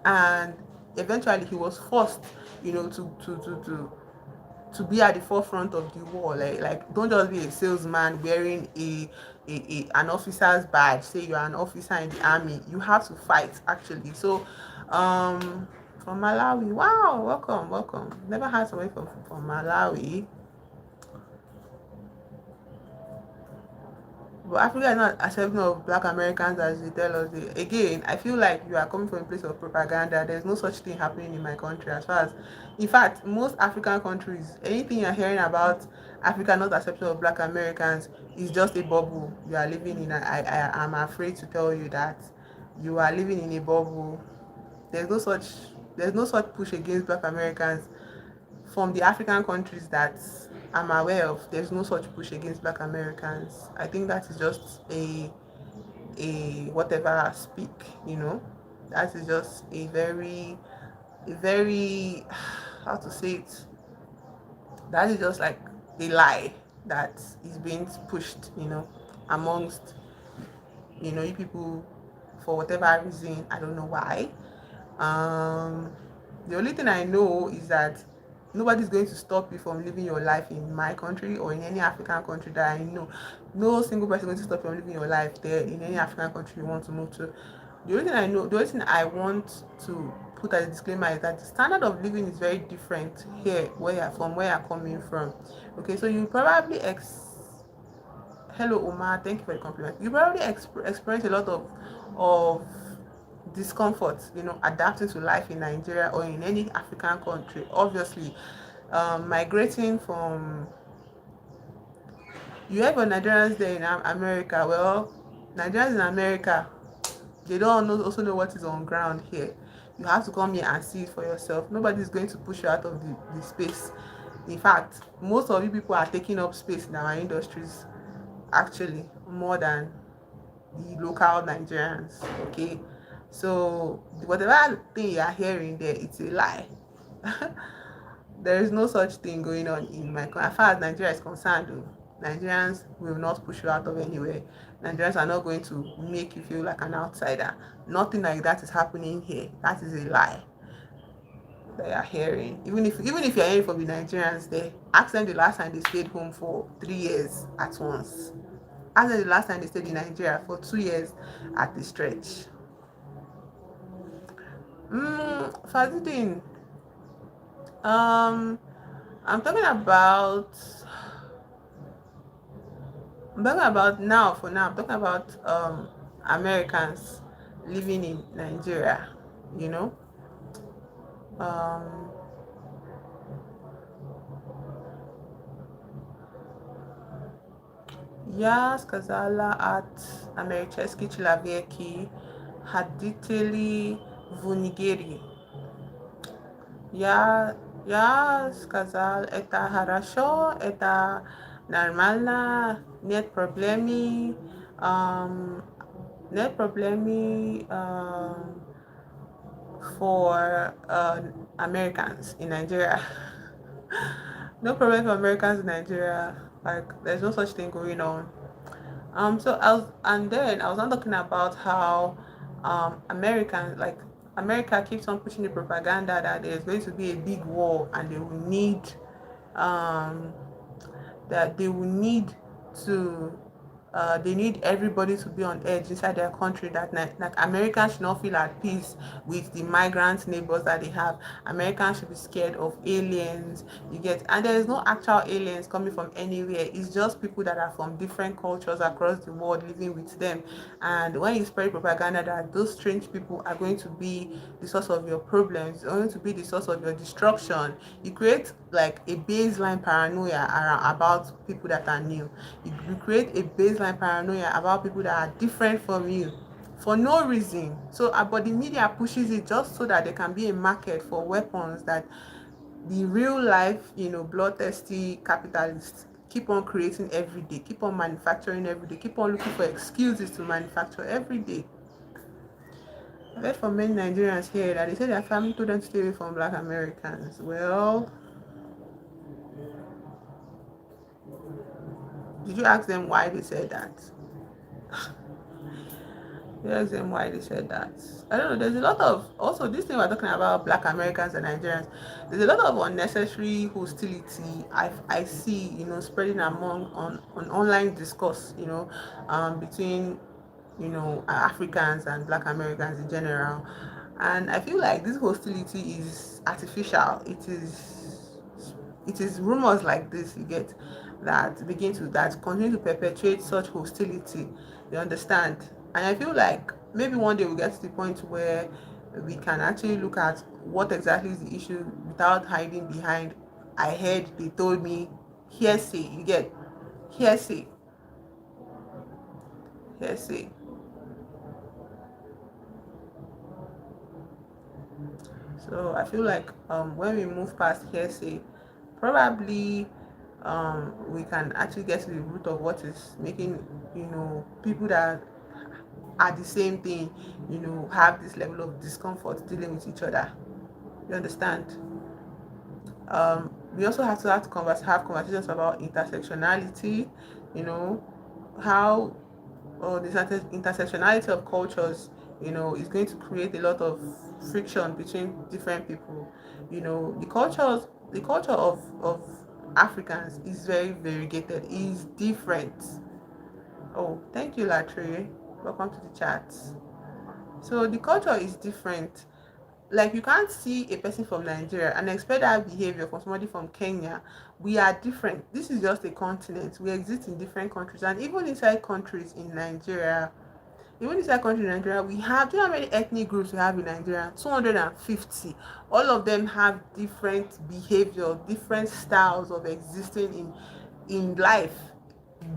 and eventually he was forced to be at the forefront of the war. Like don't just be a salesman wearing an officer's badge, say you're an officer in the army. You have to fight, actually. So from Malawi. Wow, welcome. Never had somebody from Malawi. But Africa is not accepting of Black Americans as they tell us. Again, I feel like you are coming from a place of propaganda. There's no such thing happening in my country. In fact, most African countries, anything you're hearing about Africa not accepting of Black Americans is just a bubble you are living in. I'm afraid to tell you that you are living in a bubble. There's no such push against Black Americans from the African countries that I'm aware of. There's no such push against Black Americans. I think that is just a whatever speak. That is just a very, how to say it, that is just like a lie that is being pushed, amongst, you people, for whatever reason. I don't know why. um the only thing I know is that nobody's going to stop you from living your life in my country or in any African country that I know. No single person is going to stop you from living your life there in any African country you want to move to. The only thing I want to put as a disclaimer is that the standard of living is very different here where you're coming from. Okay, so you probably hello Omar, thank you for the compliment. You probably experience a lot of discomfort, adapting to life in Nigeria or in any African country. Obviously, migrating from, you have Nigerians there in America. Well, Nigerians in America, they don't also know what is on ground here. You have to come here and see it for yourself. Nobody is going to push you out of the space. In fact, most of you people are taking up space in our industries, actually, more than the local Nigerians. Okay, so whatever thing you are hearing there, it's a lie. There is no such thing going on in my country. As far as Nigeria is concerned, Nigerians will not push you out of anywhere. Nigerians are not going to make you feel like an outsider. Nothing like that is happening here. That is a lie that you're hearing. Even if you're hearing from the Nigerians there, ask them the last time they stayed home for 3 years at once. Ask them the last time they stayed in Nigeria for 2 years at the stretch. Fazidin, um, I'm talking about now. For now, I'm talking about Americans living in Nigeria. You know, um, Я сказала от американских человеки родители в Нигерии. Я сказал, это хорошо, это нормально, нет проблемы, нет проблемы for Americans in Nigeria. No problem for Americans in Nigeria. Like, there's no such thing going on. Then I was not talking about how America keeps on pushing the propaganda that there's going to be a big war and um, they will need to they need everybody to be on edge inside their country, that like Americans should not feel at peace with the migrant neighbors that they have. Americans should be scared of aliens, you get. And there is no actual aliens coming from anywhere. It's just people that are from different cultures across the world living with them. And when you spread propaganda that those strange people are going to be the source of your problems, going to be the source of your destruction, you create like a baseline paranoia about people that are new. You create a baseline paranoia about people that are different from you for no reason. So but the media pushes it just so that there can be a market for weapons that the real life, bloodthirsty capitalists keep on creating every day, keep on manufacturing every day, keep on looking for excuses to manufacture every day. I've heard from many Nigerians here that they say their family told them to stay away from Black Americans. Well, did you ask them why they said that? You ask them why they said that. I don't know. There's a lot of, also this thing we're talking about Black Americans and Nigerians. There's a lot of unnecessary hostility I see, spreading on online discourse, between Africans and Black Americans in general. And I feel like this hostility is artificial. It is rumors like this, you get, that continue to perpetuate such hostility. You understand? And I feel like maybe one day we'll get to the point where we can actually look at what exactly is the issue without hiding behind, I heard, they told me, hearsay. You get, hearsay. So I feel like when we move past hearsay, probably we can actually get to the root of what is making people that are the same thing, have this level of discomfort dealing with each other. You understand? We also have conversations about intersectionality, you know, how this intersectionality of cultures, is going to create a lot of friction between different people. The culture of Africans is very variegated, is different. Oh, thank you, Latre. Welcome to the chat. So the culture is different. Like, you can't see a person from Nigeria and expect that behavior from somebody from Kenya. We are different. This is just a continent. We exist in different countries, and even inside countries in Nigeria, we have, do you know how many ethnic groups we have in Nigeria? 250. All of them have different behavior, different styles of existing in life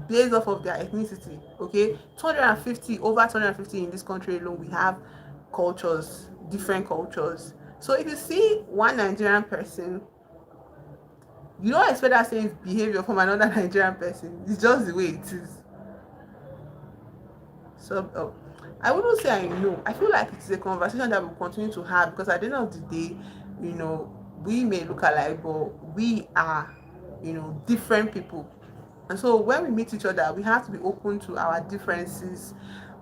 based off of their ethnicity. Okay, 250, over 250 in this country alone. We have cultures, different cultures. So if you see one Nigerian person, you don't expect that same behavior from another Nigerian person. It's just the way it is. So I wouldn't say I know. I feel like it's a conversation that we'll continue to have, because at the end of the day, we may look alike, but we are, different people. And so when we meet each other, we have to be open to our differences.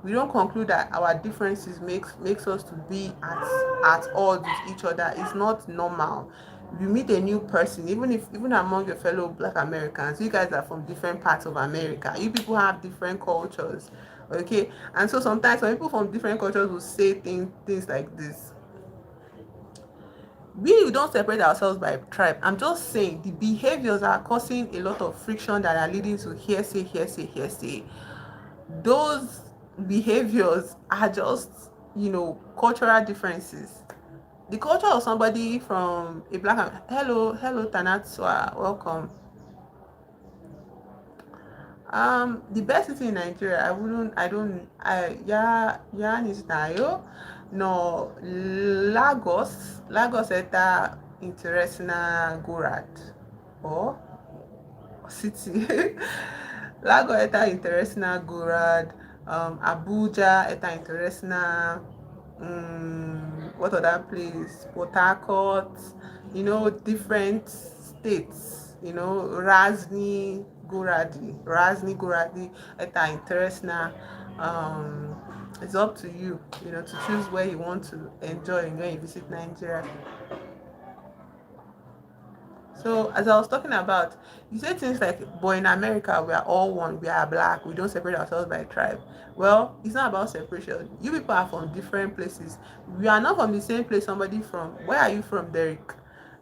We don't conclude that our differences makes us to be at odds with each other. It's not normal. You meet a new person, even among your fellow Black Americans, you guys are from different parts of America. You people have different cultures, okay? And so sometimes some people from different cultures will say things like this. We don't separate ourselves by tribe. I'm just saying the behaviors are causing a lot of friction that are leading to hearsay. Those behaviors are just, cultural differences. The culture of somebody from a black, hello Tanatswa, welcome. The best city in Nigeria, ya nisnayo no Lagos eta interesna Gurad or city. Lagos eta interesna Gurad, Abuja eta interesna what other place, Port Harcourt, different states, Razni Guradi eta interesna. It's up to you, to choose where you want to enjoy when you visit Nigeria. So as I was talking about, you say things like, but in America we are all one, we are black, we don't separate ourselves by tribe. Well, it's not about separation. You people are from different places. We are not from the same place. Where are you from, Derek?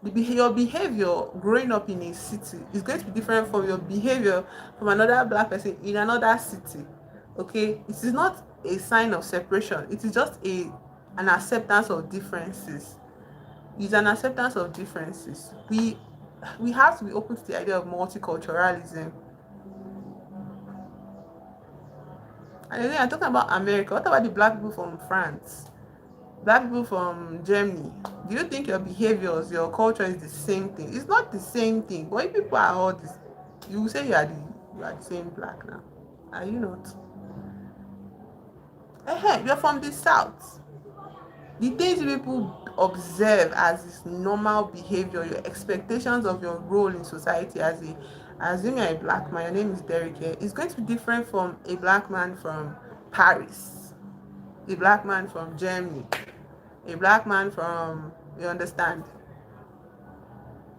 Your behavior growing up in a city is going to be different from your behavior from another black person in another city. Okay, it is not a sign of separation. It is just an acceptance of differences. It's an acceptance of differences. We have to be open to the idea of multiculturalism. And then I'm talking about America. What about the black people from France? Black people from Germany? Do you think your behaviors, your culture is the same thing? It's not the same thing. But if people are all this, you will say you are the same black now. Are you not? You're from the South. The things people observe as normal behavior, your expectations of your role in society assume you're a black man, your name is Derek here, is going to be different from a black man from Paris, a black man from Germany, a black man from, you understand?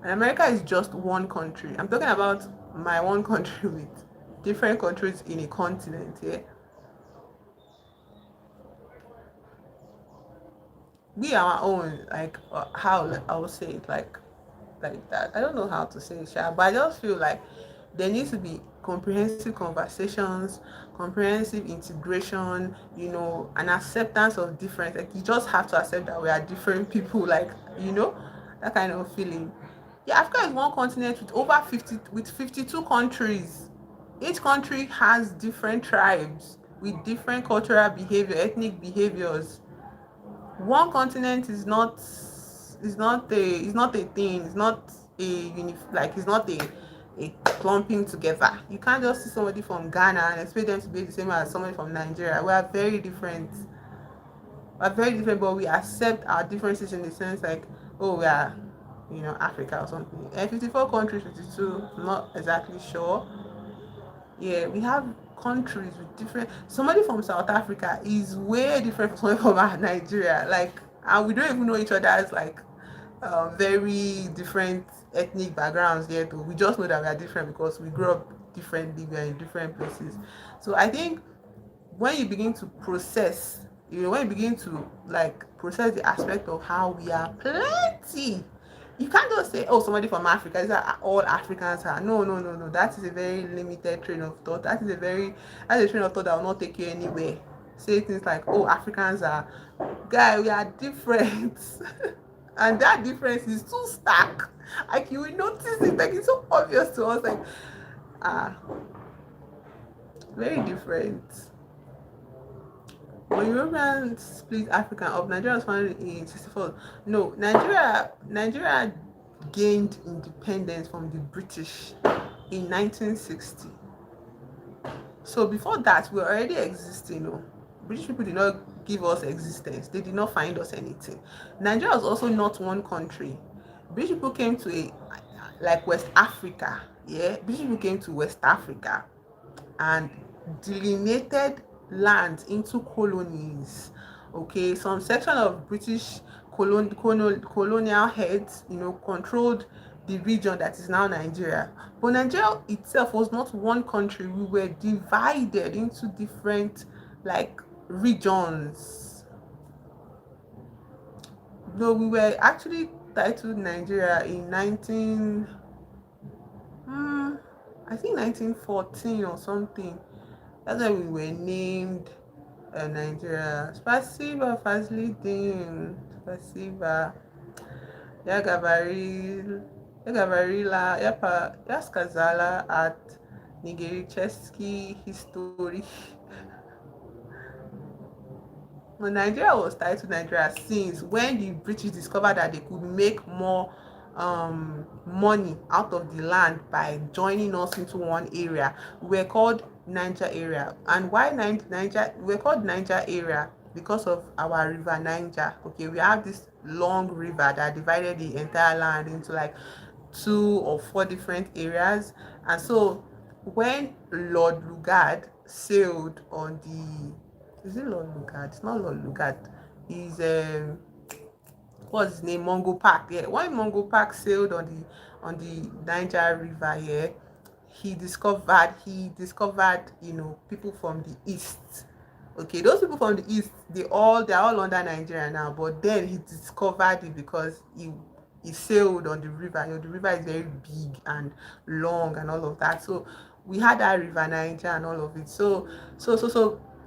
And America is just one country. I'm talking about my one country with different countries in a continent, yeah? We are our own, like how I would say it, like that. I don't know how to say it, but I just feel like there needs to be comprehensive conversations, comprehensive integration, an acceptance of difference. Like, you just have to accept that we are different people, like, that kind of feeling. Yeah, Africa is one continent with 52 countries. Each country has different tribes with different cultural behavior, ethnic behaviors. One continent is not a thing. It's not a a clumping together. You can't just see somebody from Ghana and expect them to be the same as somebody from Nigeria. We are very different. We are very different, but we accept our differences in the sense like, oh, we are, Africa or something. And 54 countries, 52, I'm not exactly sure. Yeah, we have countries with different. Somebody from South Africa is way different from somebody from Nigeria. Like, and we don't even know each other's like very different ethnic backgrounds yet. We just know that we are different because we grew up differently. We are in different places. So I think when you begin to process, when you begin to like process the aspect of how we are plenty, you can't just say, oh, somebody from Africa, these are all Africans are. No, no, no, no. That is a very limited train of thought. That's a train of thought that will not take you anywhere. Say things like, oh, Africans are, guy, we are different. And that difference is too stark. Like you will notice it, like it's so obvious to us, like ah, very different. When Europeans split Africa up, Nigeria was founded in 64. No, Nigeria gained independence from the British in 1960. So before that, we were already existing. British people did not give us existence. They did not find us anything. Nigeria was also not one country. British people came to like West Africa. Yeah, British people came to West Africa and delineated lands into colonies. Okay, some section of British colonial heads, controlled the region that is now Nigeria. But Nigeria itself was not one country. We were divided into different like regions. Though we were actually titled Nigeria in I think 1914 or something. That's when we were named Nigeria. Spasiba Fazlidin. Spasiba. Ya gavarila. Ya skazala at Nigericheski history. Well, Nigeria was titled Nigeria since when the British discovered that they could make more money out of the land by joining us into one area. We were called Niger area. And why Niger? We were called Niger area because of our river Niger. Okay, we have this long river that divided the entire land into like 2 or 4 different areas. And so when Lord Lugard sailed on the, is it Lord Lugard? It's not Lord Lugard. He's what's his name? Mungo Park. Yeah, when Mungo Park sailed on the Niger River here, he discovered people from the east. Okay, those people from the east, they're all under Nigeria now, but then he discovered it because he sailed on the river. The river is very big and long and all of that. So we had that river Niger and all of it. So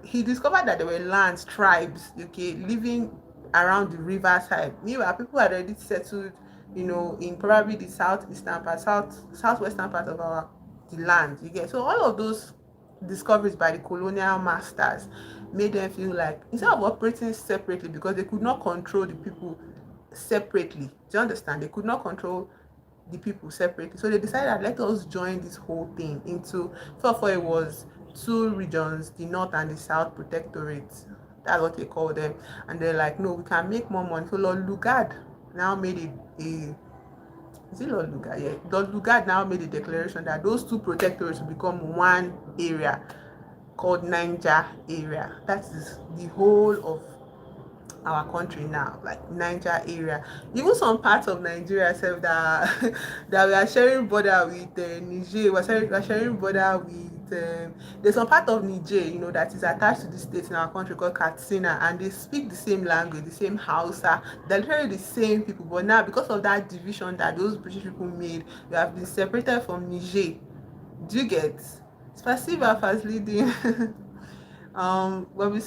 he discovered that there were lands, tribes, okay, living around the riverside. Meanwhile, people had already settled, in probably the southwestern part of the land. You get, so all of those discoveries by the colonial masters made them feel like instead of operating separately, because they could not control the people separately. Do you understand? They could not control the people separately. So they decided that let us join this whole thing into, for it was 2 regions, the north and the south protectorates. That's what they call them. And they're like, no, we can make more money. So Lord Lugard now made is it Lord Lugard? Yeah. Lord Lugard now made a declaration that those 2 protectorates will become one area called Niger area. That is the whole of our country now, like Niger area. Even some parts of Nigeria self that that we are sharing border with Niger. We're sharing border with there's some part of Niger, that is attached to the state in our country called Katsina, and they speak the same language, the same Hausa. They're literally the same people, but now because of that division that those British people made, we have been separated from Niger. Do you get? Spasiba Fazlidin. When we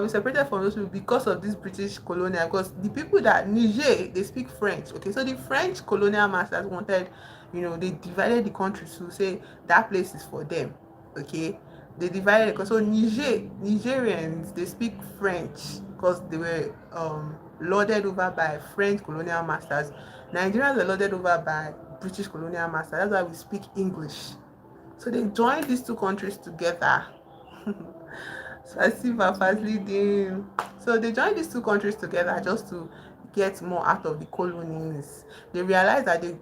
separated from those people because of this British colonial, because the people that Niger, they speak French. Okay, so the French colonial masters wanted, they divided the country to say that place is for them. Okay, they divided because so Nigerians, they speak French because they were lorded over by French colonial masters. Nigerians were lorded over by British colonial master. That's why we speak English. So they joined these two countries together. So I see Papa's leading. So they joined these two countries together just to get more out of the colonies. They realized that they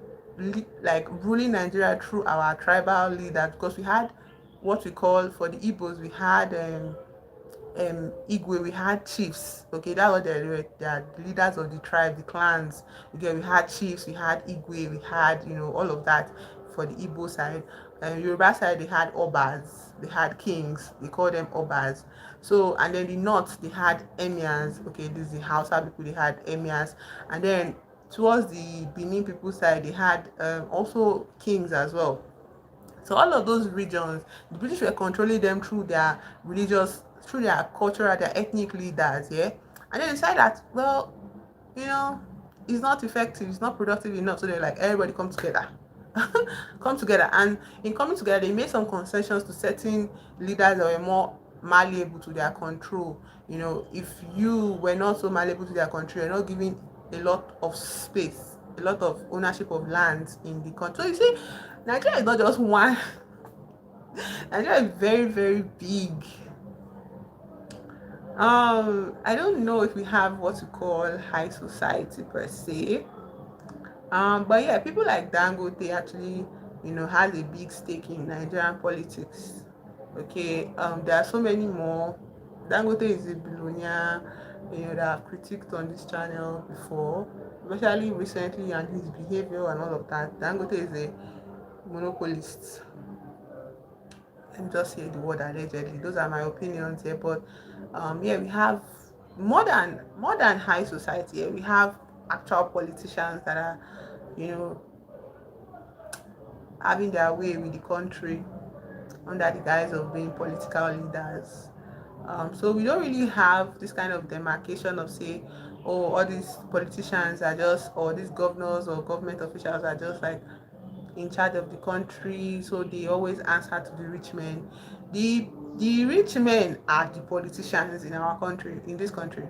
like ruling Nigeria through our tribal leaders, because we had what we call, for the Igbos, we had Igwe, we had chiefs. Okay, that was the leaders of the tribe, the clans. Okay, we had chiefs, we had Igwe, we had, all of that for the Igbo side. Yoruba side, they had Obas, they had kings, they call them Obas. So, and then the north, they had emirs. Okay, this is the Hausa people, they had emirs. And then towards the Benin people side, they had also kings as well. So all of those regions, the British were controlling them through their religious, through their cultural, their ethnic leaders, yeah. And then decided that, well, you know, it's not effective, it's not productive enough. So they're like, everybody come together. Come together. And in coming together, they made some concessions to certain leaders that were more malleable to their control. If you were not so malleable to their control, you're not giving a lot of space, a lot of ownership of lands in the country. So you see, Nigeria is not just one. Nigeria is very, very big. I don't know if we have what we call high society per se. But yeah, people like Dangote actually, has a big stake in Nigerian politics. Okay, there are so many more. Dangote is a billionaire, that I've critiqued on this channel before, especially recently, and his behavior and all of that. Dangote is a monopolist. Let me just say the word allegedly. Those are my opinions here, but yeah, we have more than high society. We have actual politicians that are, you know, having their way with the country under the guise of being political leaders. So we don't really have this kind of demarcation of, say, oh, all these politicians are just, or these governors or government officials are just like in charge of the country, so they always answer to the rich men. The rich men are the politicians in our country, in this country.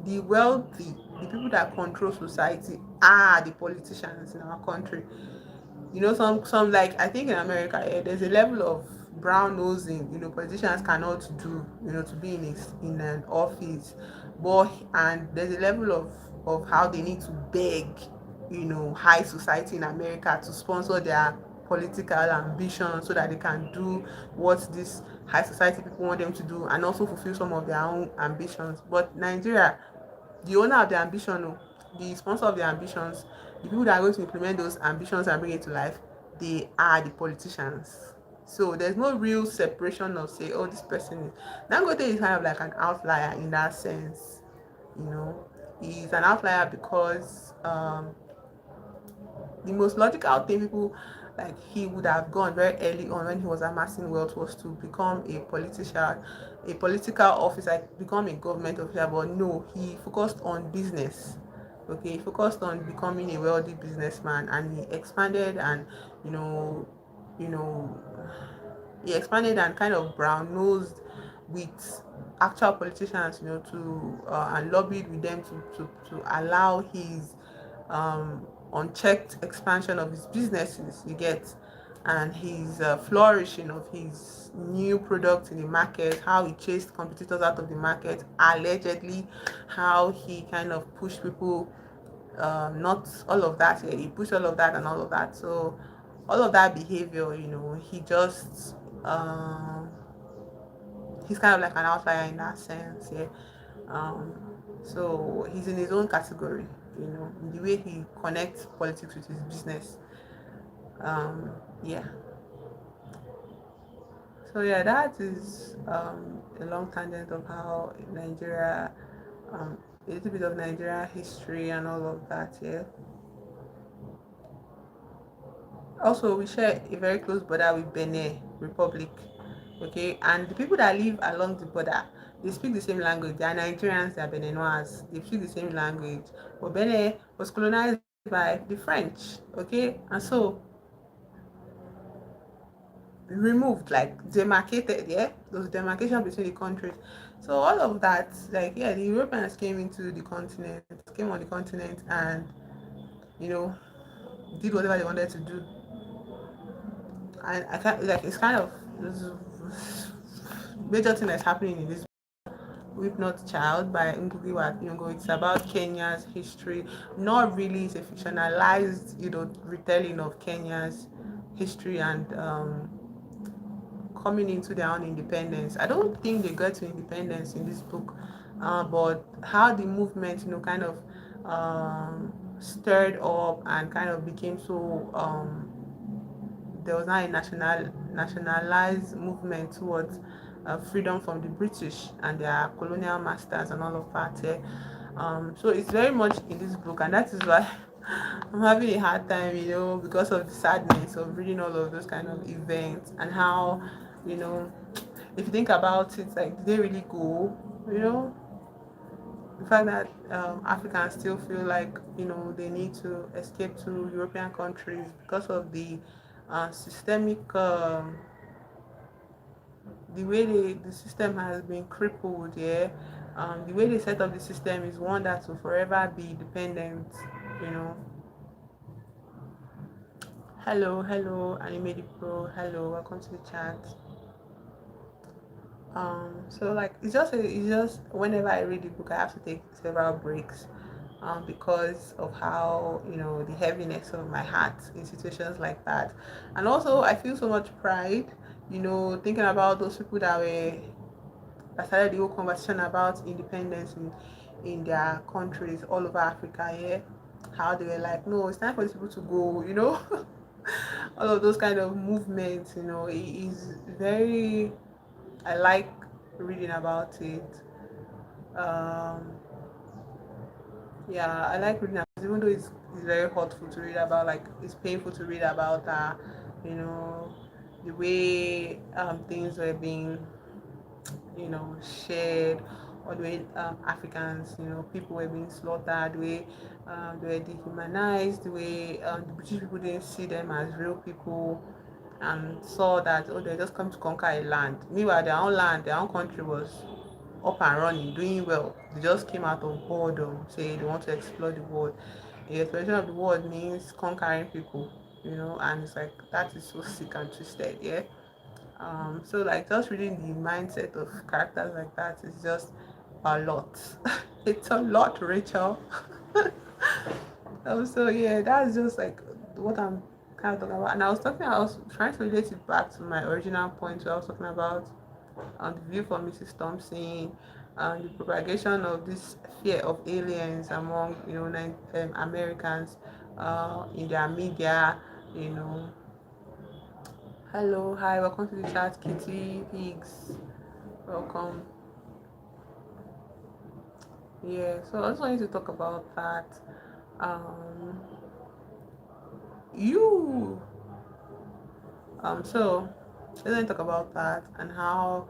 The wealthy, the people that control society, are the politicians in our country. Some, like, I think in America, there's a level of brown nosing, politicians cannot do, to be in an office. But and there's a level of how they need to beg, high society in America to sponsor their political ambition, so that they can do what these high society people want them to do, and also fulfill some of their own ambitions. But Nigeria, the owner of the ambition, the sponsor of the ambitions, the people that are going to implement those ambitions and bring it to life, they are the politicians. So there's no real separation of, say, oh, this person is. Dangote is kind of like an outlier in that sense. He's an outlier because the most logical thing people, like, he would have gone very early on when he was amassing wealth, was to become a politician, a political officer, become a government officer. But no, he focused on business. Okay, he focused on becoming a wealthy businessman, and he expanded, and you know you know he expanded and kind of brown nosed with actual politicians, to and lobbied with them to allow his unchecked expansion of his businesses, you get, and his flourishing of his new products in the market, how he chased competitors out of the market, allegedly, how he kind of pushed people, not all of that, yeah, he pushed all of that and all of that. So all of that behavior, he just he's kind of like an outlier in that sense, yeah. um so he's in his own category, in the way he connects politics with his business. Yeah. So yeah, that is a long tangent of how Nigeria, a little bit of Nigeria history and all of that, yeah. Also, we share a very close border with Benin Republic. Okay, and the people that live along the border, they speak the same language. They are Nigerians, they are Beninois, they speak the same language. But Benin was colonized by the French. Okay, and so removed, like demarcated, yeah, those demarcation between the countries. So all of that, like, yeah, the Europeans came on the continent, and you know did whatever they wanted to do. And I can't, like, it's kind of this major thing that's happening in this Weep Not Child by Ngugi wa Thiong'o. It's about Kenya's history. Not really, it's a fictionalized, retelling of Kenya's history and coming into their own independence. I don't think they got to independence in this book, but how the movement, kind of stirred up and kind of became so there was now a nationalized movement towards freedom from the British and their colonial masters and all of that. Yeah. So it's very much in this book, and that is why I'm having a hard time, because of the sadness of reading all of those kind of events and how, you know, if you think about it, like, did they really go? You know, the fact that Africans still feel like, they need to escape to European countries because of the systemic the way the system has been crippled. Yeah. The way they set up the system is one that will forever be dependent. You know. Hello, Animated Pro. Hello, welcome to the chat. So like it's just whenever I read the book, I have to take several breaks, because of how, the heaviness of my heart in situations like that. And also I feel so much pride, thinking about those people that started the whole conversation about independence in their countries all over Africa. Yeah, how they were like, no, it's time for these people to go. All of those kind of movements. It is very. I like reading about it. Um, yeah, I like reading about it, even though it's very hurtful to read about. Like, it's painful to read about. You know, the way things were being, shared, or the way Africans, people were being slaughtered, the way they were dehumanized, the way the British people didn't see them as real people and saw that, oh, they just come to conquer a land. Meanwhile, their own land, their own country was up and running, doing well. They just came out of boredom, say they want to explore the world. The exploration of the world means conquering people, and it's like that is so sick and twisted, yeah. So like just reading the mindset of characters like that is just a lot. It's a lot, Rachel. So yeah, that's just like what I'm kind of talking about. And I was trying to relate it back to my original point where I was talking about the view from Mrs. Thompson and the propagation of this fear of aliens among, Americans in their media, you know. Hello, hi, welcome to the chat, Kitty Pigs. Welcome. Yeah, so I just wanted to talk about that. Um, you. So let's talk about that and how,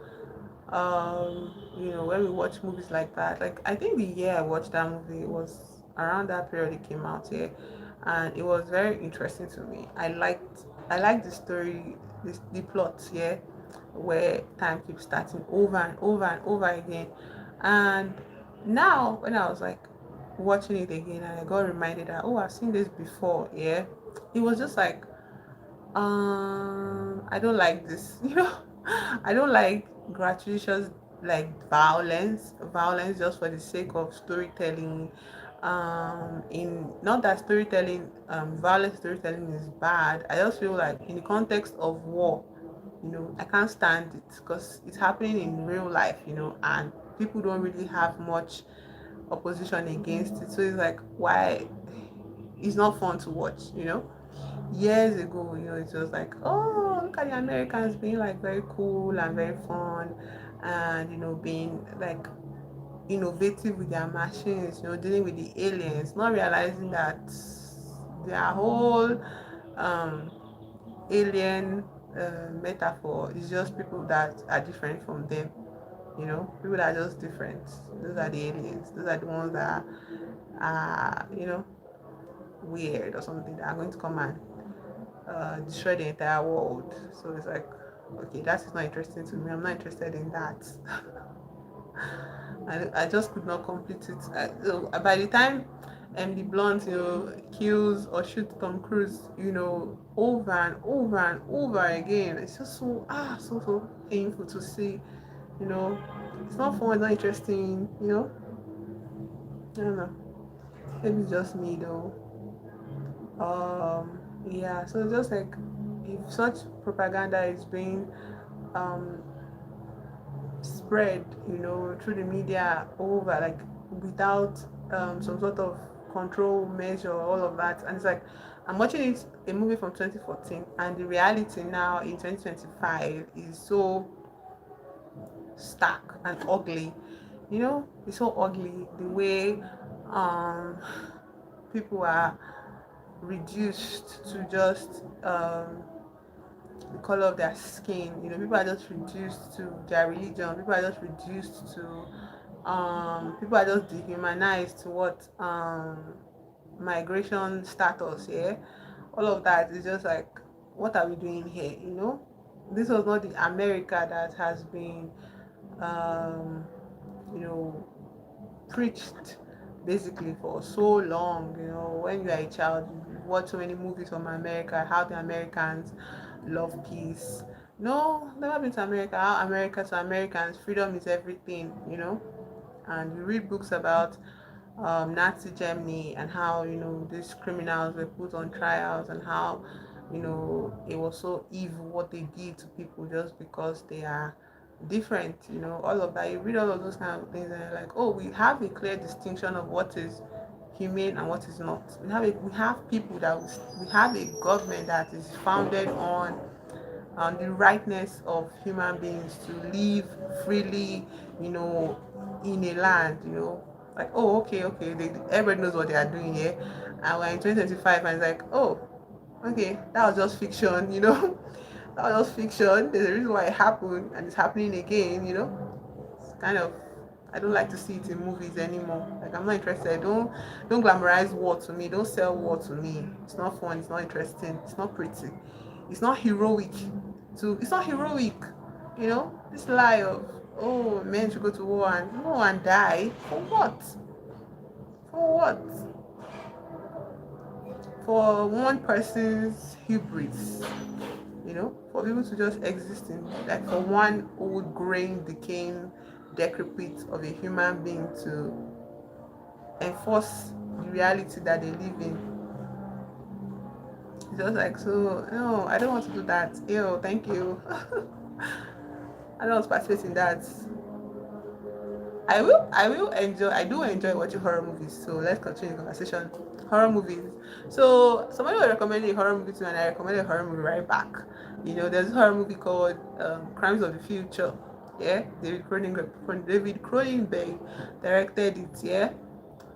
when we watch movies like that. Like, I think the year I watched that movie was around that period it came out here, and it was very interesting to me. I liked the story, the plot here, where time keeps starting over and over and over again. And now when I was like watching it again and I got reminded that, oh, I've seen this before, yeah, it was just like, I don't like this. I don't like gratuitous, like, violence just for the sake of storytelling. In Not that storytelling, violent storytelling is bad. I just feel like in the context of war, I can't stand it because it's happening in real life, and people don't really have much opposition against it. So it's like, why? It's not fun to watch. Years ago, it was like, oh, look at the Americans being like very cool and very fun, and being like innovative with their machines, dealing with the aliens, not realizing that their whole um, alien metaphor is just people that are different from them. People that are just different. Those are the aliens. Those are the ones that are, weird or something, that are going to come and destroy the entire world. So it's like, okay, that is not interesting to me. I'm not interested in that. I just could not complete it. So by the time Emily Blunt, kills or shoots Tom Cruise, over and over and over again. It's just so painful to see. You know, it's not fun, it's not interesting. I don't know. Maybe it's just me though. Yeah. So just like if such propaganda is being um spread, through the media over like without some sort of control measure, all of that, and it's like I'm watching a movie from 2014, and the reality now in 2025 is so stark and ugly. It's so ugly the way um people are reduced to just the color of their skin. People are just reduced to their religion. People are just reduced to people are just dehumanized to what migration status. Yeah, all of that is just like, what are we doing here? This was not the America that has been um, you know preached basically for so long. When you are a child, you watch so many movies from America, how the Americans love peace. No, never been to America. How America to Americans, freedom is everything. And you read books about Nazi Germany, and how these criminals were put on trials, and how it was so evil what they did to people just because they are different. All of that, you read all of those kind of things, and you're like, oh, we have a clear distinction of what is humane and what is not. We have people that we have a government that is founded on the rightness of human beings to live freely, in a land. Like, oh, okay, everybody knows what they are doing here, and we're in 2025, and it's like, oh, okay, that was just fiction. That was just fiction. There's a reason why it happened, and it's happening again. It's kind of, I don't like to see it in movies anymore. Like, I'm not interested. Don't glamorize war to me. Don't sell war to me. It's not fun. It's not interesting. It's not pretty. It's not heroic. It's not heroic. This lie of, oh, men should go to war and die for what? For what? For one person's hubris. For people to just exist in, like, for one old grain decaying decrepit of a human being to enforce the reality that they live in. It's just like, so no, I don't want to do that. Ew, thank you. I don't want to participate in that. I do enjoy watching horror movies, so let's continue the conversation. Horror movies. So somebody will recommend a horror movie to me, and I recommend a horror movie right back. There's a horror movie called Crimes of the Future. Yeah, David Cronenberg directed it. Yeah,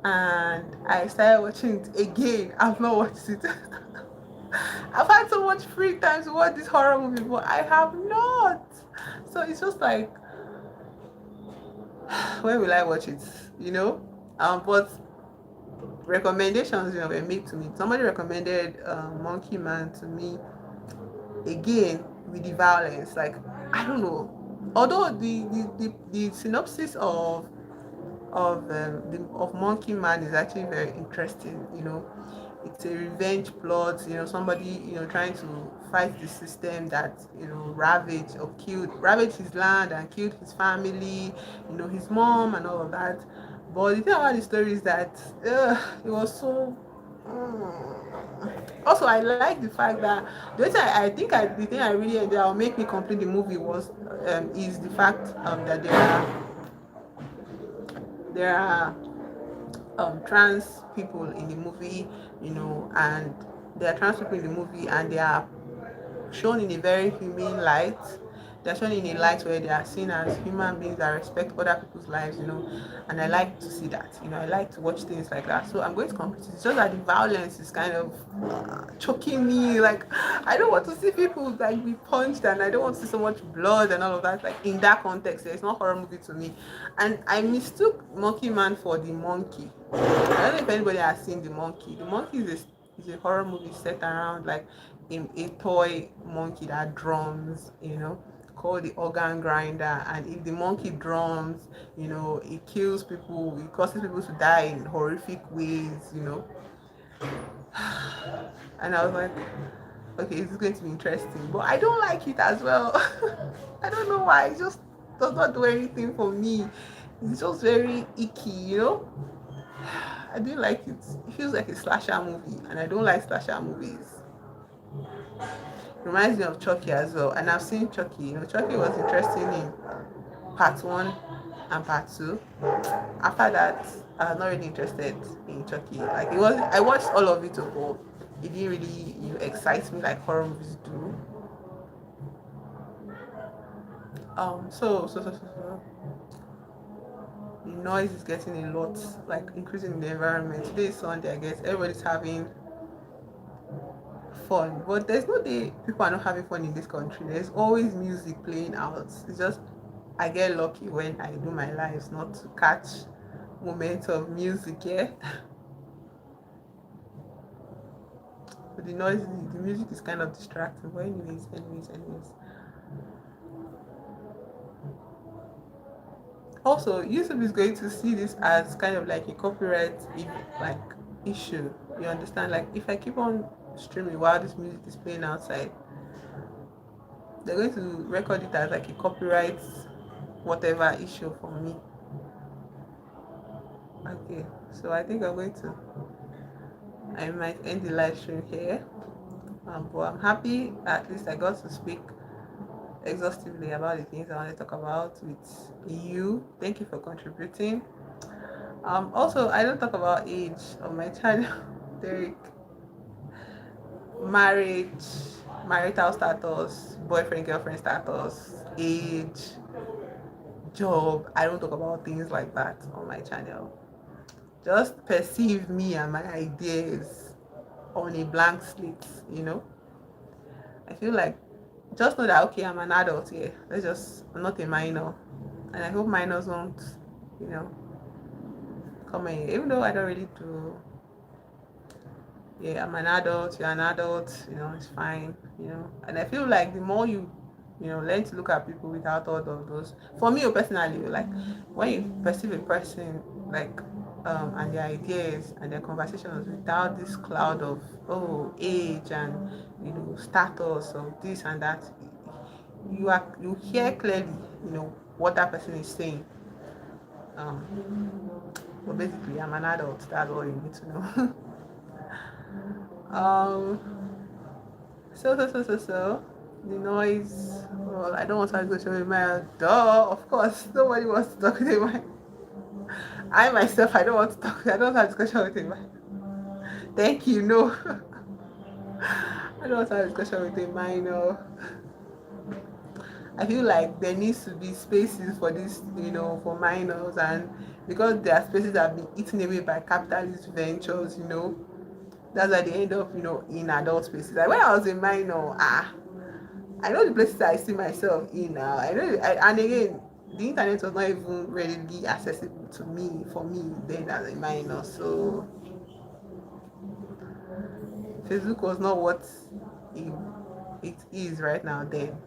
and I started watching it again. I've not watched it. I've had so much free time to watch this horror movie, but I have not. So it's just like, when will I watch it? But recommendations, were made to me. Somebody recommended Monkey Man to me again, with the violence. Like, I don't know. Although the synopsis of Monkey Man is actually very interesting. It's a revenge plot. Somebody trying to fight the system that ravaged his land and killed his family, his mom and all of that. But the thing about the story is that it was so. Also, I like the fact that the thing I really enjoyed, that will make me complete the movie, was is the fact that there are trans people in the movie, and there are trans people in the movie, and they are shown in a very humane light. They're shown in a light where they are seen as human beings that respect other people's lives, and I like to see that. I like to watch things like that. So I'm going to complete it. It's just that the violence is kind of choking me. Like, I don't want to see people like be punched, and I don't want to see so much blood and all of that. Like, in that context, it's not horror movie to me. And I mistook Monkey Man for the monkey. I don't know if anybody has seen the monkey. The monkey is a horror movie set around like a toy monkey that drums, called the organ grinder, and if the monkey drums, it kills people, it causes people to die in horrific ways, and I was like, okay, this is going to be interesting, but I don't like it as well. I don't know why, it just does not do anything for me. It's just very icky. I didn't like it. It feels like a slasher movie, and I don't like slasher movies. Reminds me of Chucky as well, and I've seen Chucky. Chucky was interesting in part one and part two. After that, I was not really interested in Chucky. Like, it was, I watched all of it, but it didn't really excite me like horror movies do. So the noise is getting a lot, like increasing in the environment. Today is Sunday, I guess everybody's having fun, but there's no day people are not having fun in this country. There's always music playing out. It's just I get lucky when I do my lives not to catch moments of music. Yeah. But the music is kind of distracting. But anyways. Also, YouTube is going to see this as kind of like a copyright like issue. You understand? Like, if I keep on streaming while this music is playing outside, they're going to record it as like a copyright whatever issue for me. Okay, so I think I might end the live stream here. But I'm happy at least I got to speak exhaustively about the things I want to talk about with you. Thank you for contributing. Also, I don't talk about age on my channel. Derek, marriage, marital status, boyfriend, girlfriend status, age, job. I don't talk about things like that on my channel. Just perceive me and my ideas on a blank slate. I feel like just know that, okay, I'm an adult here. I'm not a minor. And I hope minors won't, you know, come in. Even though I don't really do, yeah, I'm an adult, you're an adult, it's fine, And I feel like the more you learn to look at people without all of those. For me personally, like when you perceive a person like and their ideas and their conversations without this cloud of age and status of this and that, you hear clearly what that person is saying. But basically, I'm an adult. That's all you need to know. um. So. The noise. Well, I don't want to go to a mile. Duh. Of course, nobody wants to talk with a man. I myself, I don't want to talk. I don't have discussion with a man. Thank you. No. I don't want to have discussion with a minor. I feel like there needs to be spaces for this, for minors, and because their spaces have been eaten away by capitalist ventures, that's why they end up, in adult spaces. Like when I was a minor, I know the places I see myself in now. And again, the internet was not even readily accessible to me for me then as a minor. So Facebook was not what it is right now then.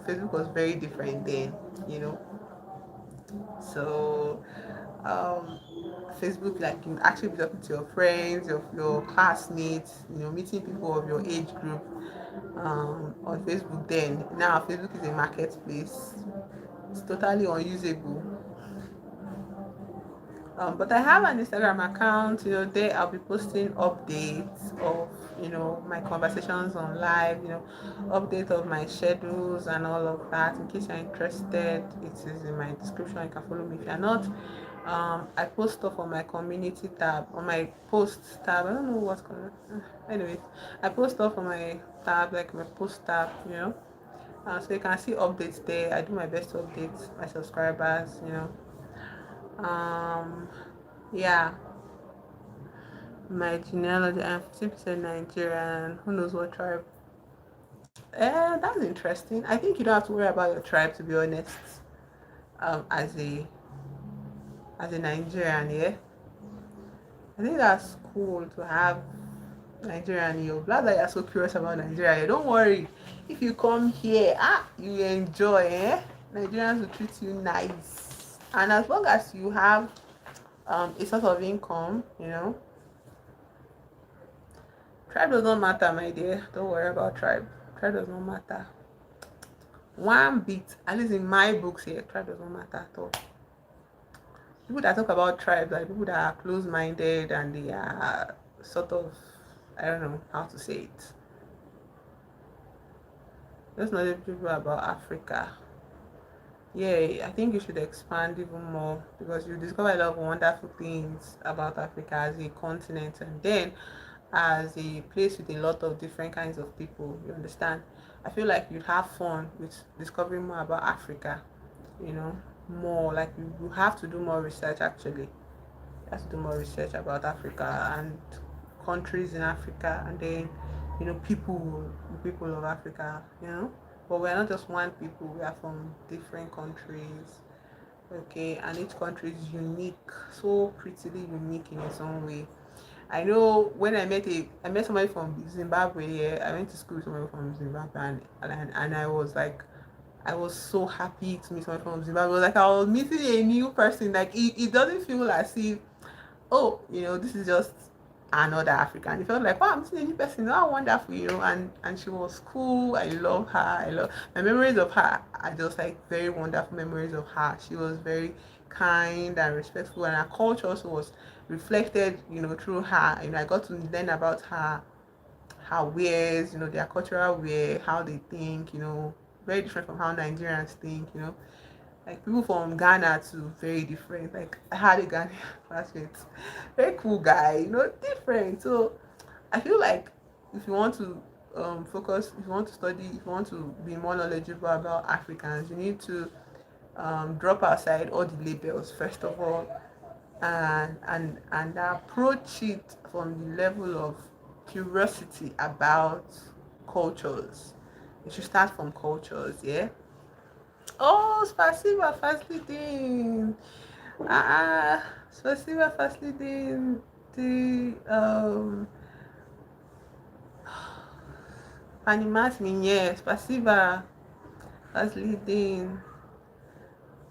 Facebook was very different then. So Facebook, like, you actually be talking to your friends, your classmates, meeting people of your age group on Facebook then. Now Facebook is a marketplace. It's totally unusable. But I have an Instagram account. There I'll be posting updates of my conversations on live. Update of my schedules and all of that. In case you're interested, it is in my description. You can follow me if you're not. I post stuff on my community tab, on my posts tab. I don't know what's called. Anyways, I post stuff on my tab, like my post tab. So you can see updates there. I do my best to update my subscribers. Yeah, my genealogy, I'm 50% Nigerian. Who knows what tribe? That's interesting. I think you don't have to worry about your tribe, to be honest. As a Nigerian, yeah. I think that's cool to have Nigerian, you're glad that you're so curious about Nigeria. Don't worry. If you come here, you enjoy, Nigerians will treat you nice. And as long as you have a sort of income, tribe does not matter, my dear. Don't worry about tribe. Tribe does not matter. One bit, at least in my books here, tribe does not matter at all. People that talk about tribes are people that are close-minded and they are sort of, I don't know how to say it. Just not people about Africa. Yeah, I think you should expand even more because you discover a lot of wonderful things about Africa as a continent and then as a place with a lot of different kinds of people. You understand? I feel like you'd have fun with discovering more about Africa, more like you have to do more research actually. You have to do more research about Africa and countries in Africa and then people of Africa, but we're not just one people, we are from different countries, okay, and each country is unique, so prettily unique in its own way. I know when I met somebody from Zimbabwe. Yeah, I went to school with somebody from Zimbabwe, and I was like, I was so happy to meet someone from Zimbabwe. It was like I was meeting a new person. Like it doesn't feel as if, oh, this is just another African. It felt like, wow, I'm seeing a new person. Oh, wonderful, and she was cool. I love her. I love my memories of her. I just like very wonderful memories of her. She was very kind and respectful, and her culture also was reflected, through her. I got to learn about her wares, their cultural wear, how they think, very different from how Nigerians think, like people from Ghana too, very different. Like I had a Ghanaian classmate, very cool guy, different. So I feel like if you want to focus, if you want to study, if you want to be more knowledgeable about Africans, you need to drop aside all the labels first of all, and approach it from the level of curiosity about cultures. You should start from cultures, yeah. Oh, спасибо, Faslidin. Спасибо, Faslidin. Ты понимаешь меня. Спасибо, Faslidin.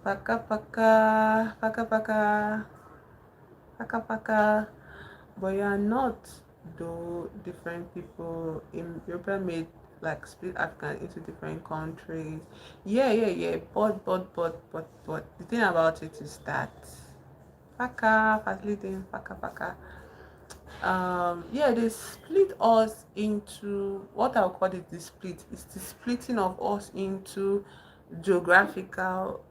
Пока-пока. Пока-пока. Пока-пока. But you are not, though different people in Europe made like split Africa into different countries. Yeah. But the thing about it is that Paka, facilitating Paka. Yeah, they split us into what I'll call it the split. It's the splitting of us into geographical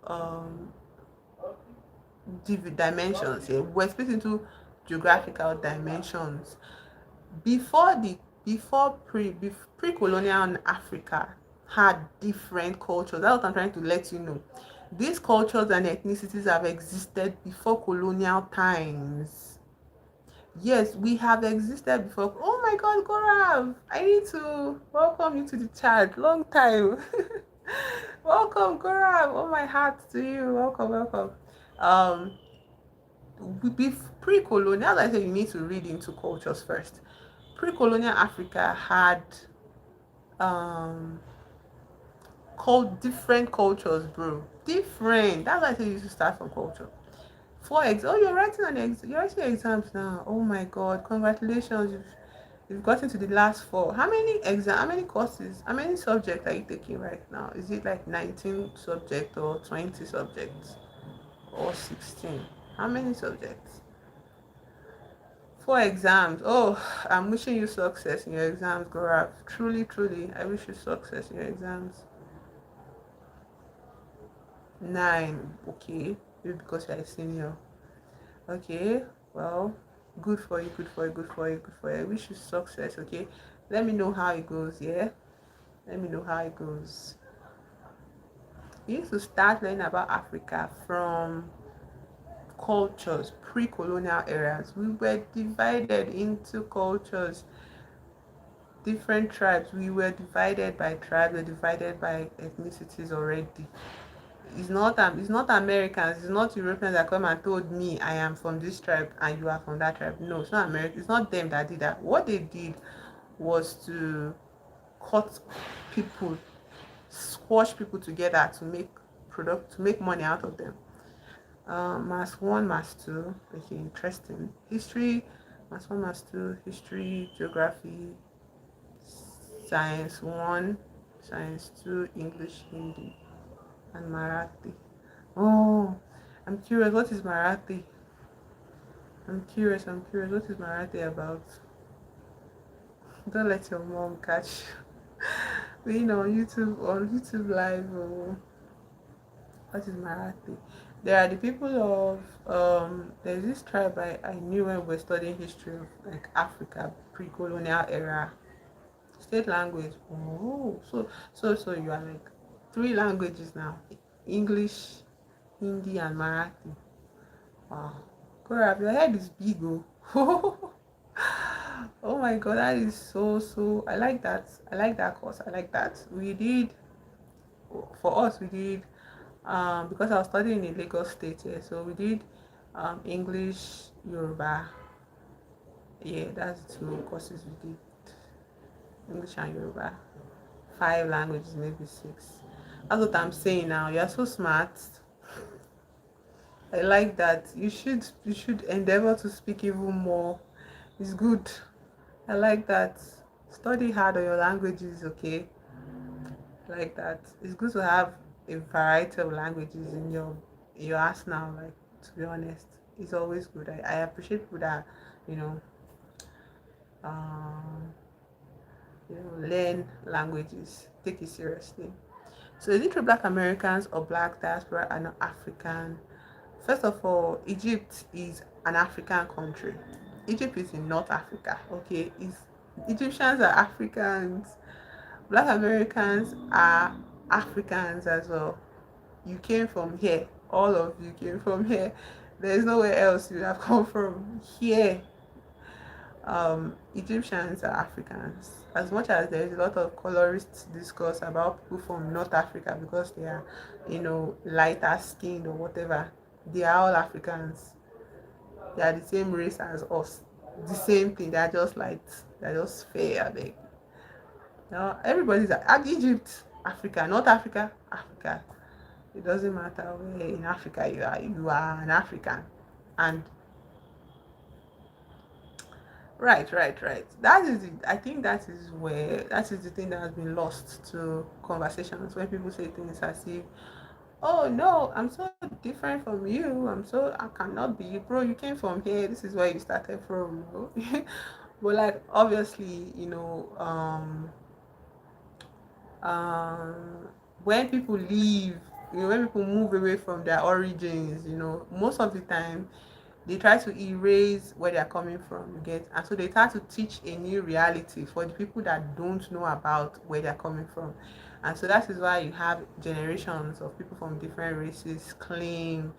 dimensions. Yeah, we're split into geographical dimensions. Before pre-colonial Africa had different cultures. That's what I'm trying to let you know. These cultures and ethnicities have existed before colonial times. Yes, we have existed before. Oh my God, Gorav, I need to welcome you to the chat. Long time. Welcome, Gorav. Oh, my heart to you. Welcome. Pre-colonial, I say you need to read into cultures first. Pre-colonial Africa had called different cultures, bro. Different. That's why I say you should start from culture. You're writing you're writing exams now. Oh my God, congratulations. You've gotten to the last 4. How many courses, how many subjects are you taking right now? Is it like 19 subjects or 20 subjects or 16? How many subjects? 4 exams. Oh, I'm wishing you success in your exams, Gaurav. Truly, I wish you success in your exams. 9. Okay. Maybe because you're a senior. Okay. Well, good for you. I wish you success, okay? Let me know how it goes, yeah? Let me know how it goes. You need to start learning about Africa from cultures, pre-colonial eras. We were divided into cultures, different tribes. We were divided by tribes, we were divided by ethnicities already. It's not Americans, it's not Europeans that come and told me I am from this tribe and you are from that tribe. No, it's not America. It's not them that did that. What they did was to cut people, squash people together to make money out of them. Mass one, mass two, okay, interesting. History, mass one, mass two, history, geography, science one, science two, English, Hindi, and Marathi. Oh, I'm curious, what is Marathi? I'm curious, what is Marathi about? Don't let your mom catch being on YouTube live. Oh, what is Marathi? There are the people of there's this tribe I knew when we were studying history of like Africa, pre-colonial era. State language. Oh, so you are like three languages now. English, Hindi and Marathi. Wow. Correct. Your head is big, oh. Oh my god, that is so I like that. I like that course. I like that. We did for us we did because I was studying in Lagos State here, so we did English, Yoruba. Yeah, that's the two courses we did. English and Yoruba. 5 languages, maybe 6. That's what I'm saying now. You're so smart. I like that. You should endeavor to speak even more. It's good. I like that. Study hard on your languages, okay? Like that. It's good to have a variety of languages in your arsenal, like, to be honest. It's always good. I appreciate people that, you know, um learn languages, take it seriously. So is it true Black Americans or Black diaspora are not African? First of all, Egypt is an African country. Egypt is in North Africa. Okay, Egyptians are Africans. Black Americans are Africans as well. You came from here. All of you came from here. There is nowhere else you have come from. Here, Egyptians are Africans. As much as there is a lot of colorist discourse about people from North Africa because they are, lighter skinned or whatever, they are all Africans. They are the same race as us. The same thing. They are just light. They are just fair. Now everybody's at Egypt, Africa, North Africa, Africa. It doesn't matter where in Africa you are. You are an African, and right. That is it. I think that is the thing that has been lost to conversations when people say things as if, oh no, I'm so different from you. I cannot be, bro. You came from here. This is where you started from. But like obviously, when people leave, when people move away from their origins, most of the time they try to erase where they're coming from, you get, and so they try to teach a new reality for the people that don't know about where they're coming from. And so that is why you have generations of people from different races claim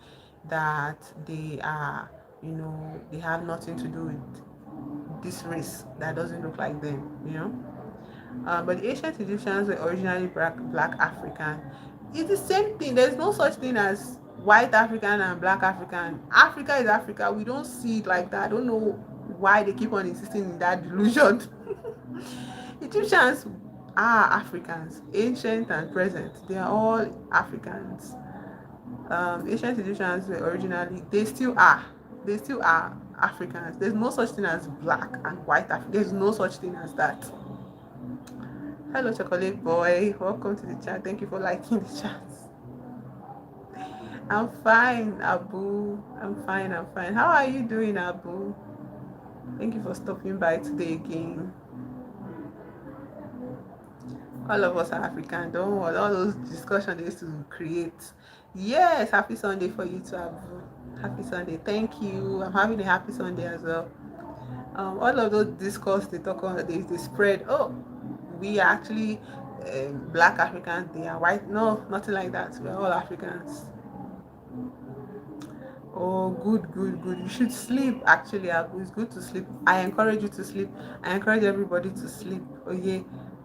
that they are, they have nothing to do with this race that doesn't look like them. But the ancient Egyptians were originally black African. It's the same thing. There's no such thing as white African and black African. Africa is Africa. We don't see it like that. I don't know why they keep on insisting in that delusion. Egyptians are Africans, ancient and present. They are all Africans. Ancient Egyptians were originally, they still are Africans. There's no such thing as black and white Africa. There's no such thing as that. Hello, chocolate boy. Welcome to the chat. Thank you for liking the chat. I'm fine, Abu. I'm fine. How are you doing, Abu? Thank you for stopping by today again. All of us are African. Don't worry. All those discussions they used to create. Yes, happy Sunday for you too, Abu. Happy Sunday. Thank you. I'm having a happy Sunday as well. All of those discourse they talk on, they spread. Oh, we are actually black Africans. They are white. No, nothing like that. We're all Africans. Oh, good. You should sleep. Actually, Abu, it's good to sleep. I encourage you to sleep. I encourage everybody to sleep. Oh yeah,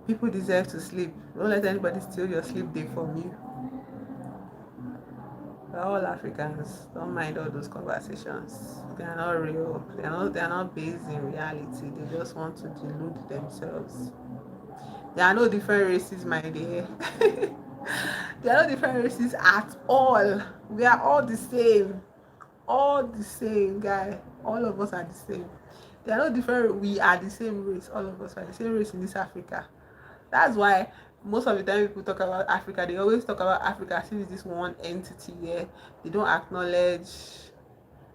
people deserve to sleep. Don't let anybody steal your sleep day from you. all Africans. Don't mind all those conversations. They are not real. They are not based in reality. They just want to delude themselves. There are no different races, my dear. There are no different races at all. We are all the same. All the same, guy. All of us are the same. There are no different. We are the same race. All of us are the same race in this Africa. That's why most of the time people talk about Africa, they always talk about Africa as if it's this one entity where they don't acknowledge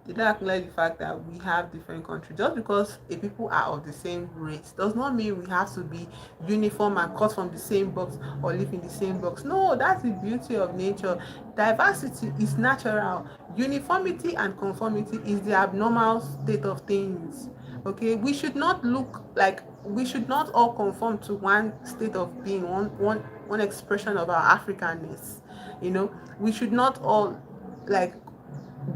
they don't acknowledge the fact that we have different countries. Just because a people are of the same race does not mean we have to be uniform and cut from the same box or live in the same box. No, that's the beauty of nature. Diversity is natural. Uniformity and conformity is the abnormal state of things. Okay, we should not all conform to one state of being, one expression of our Africanness. We should not all like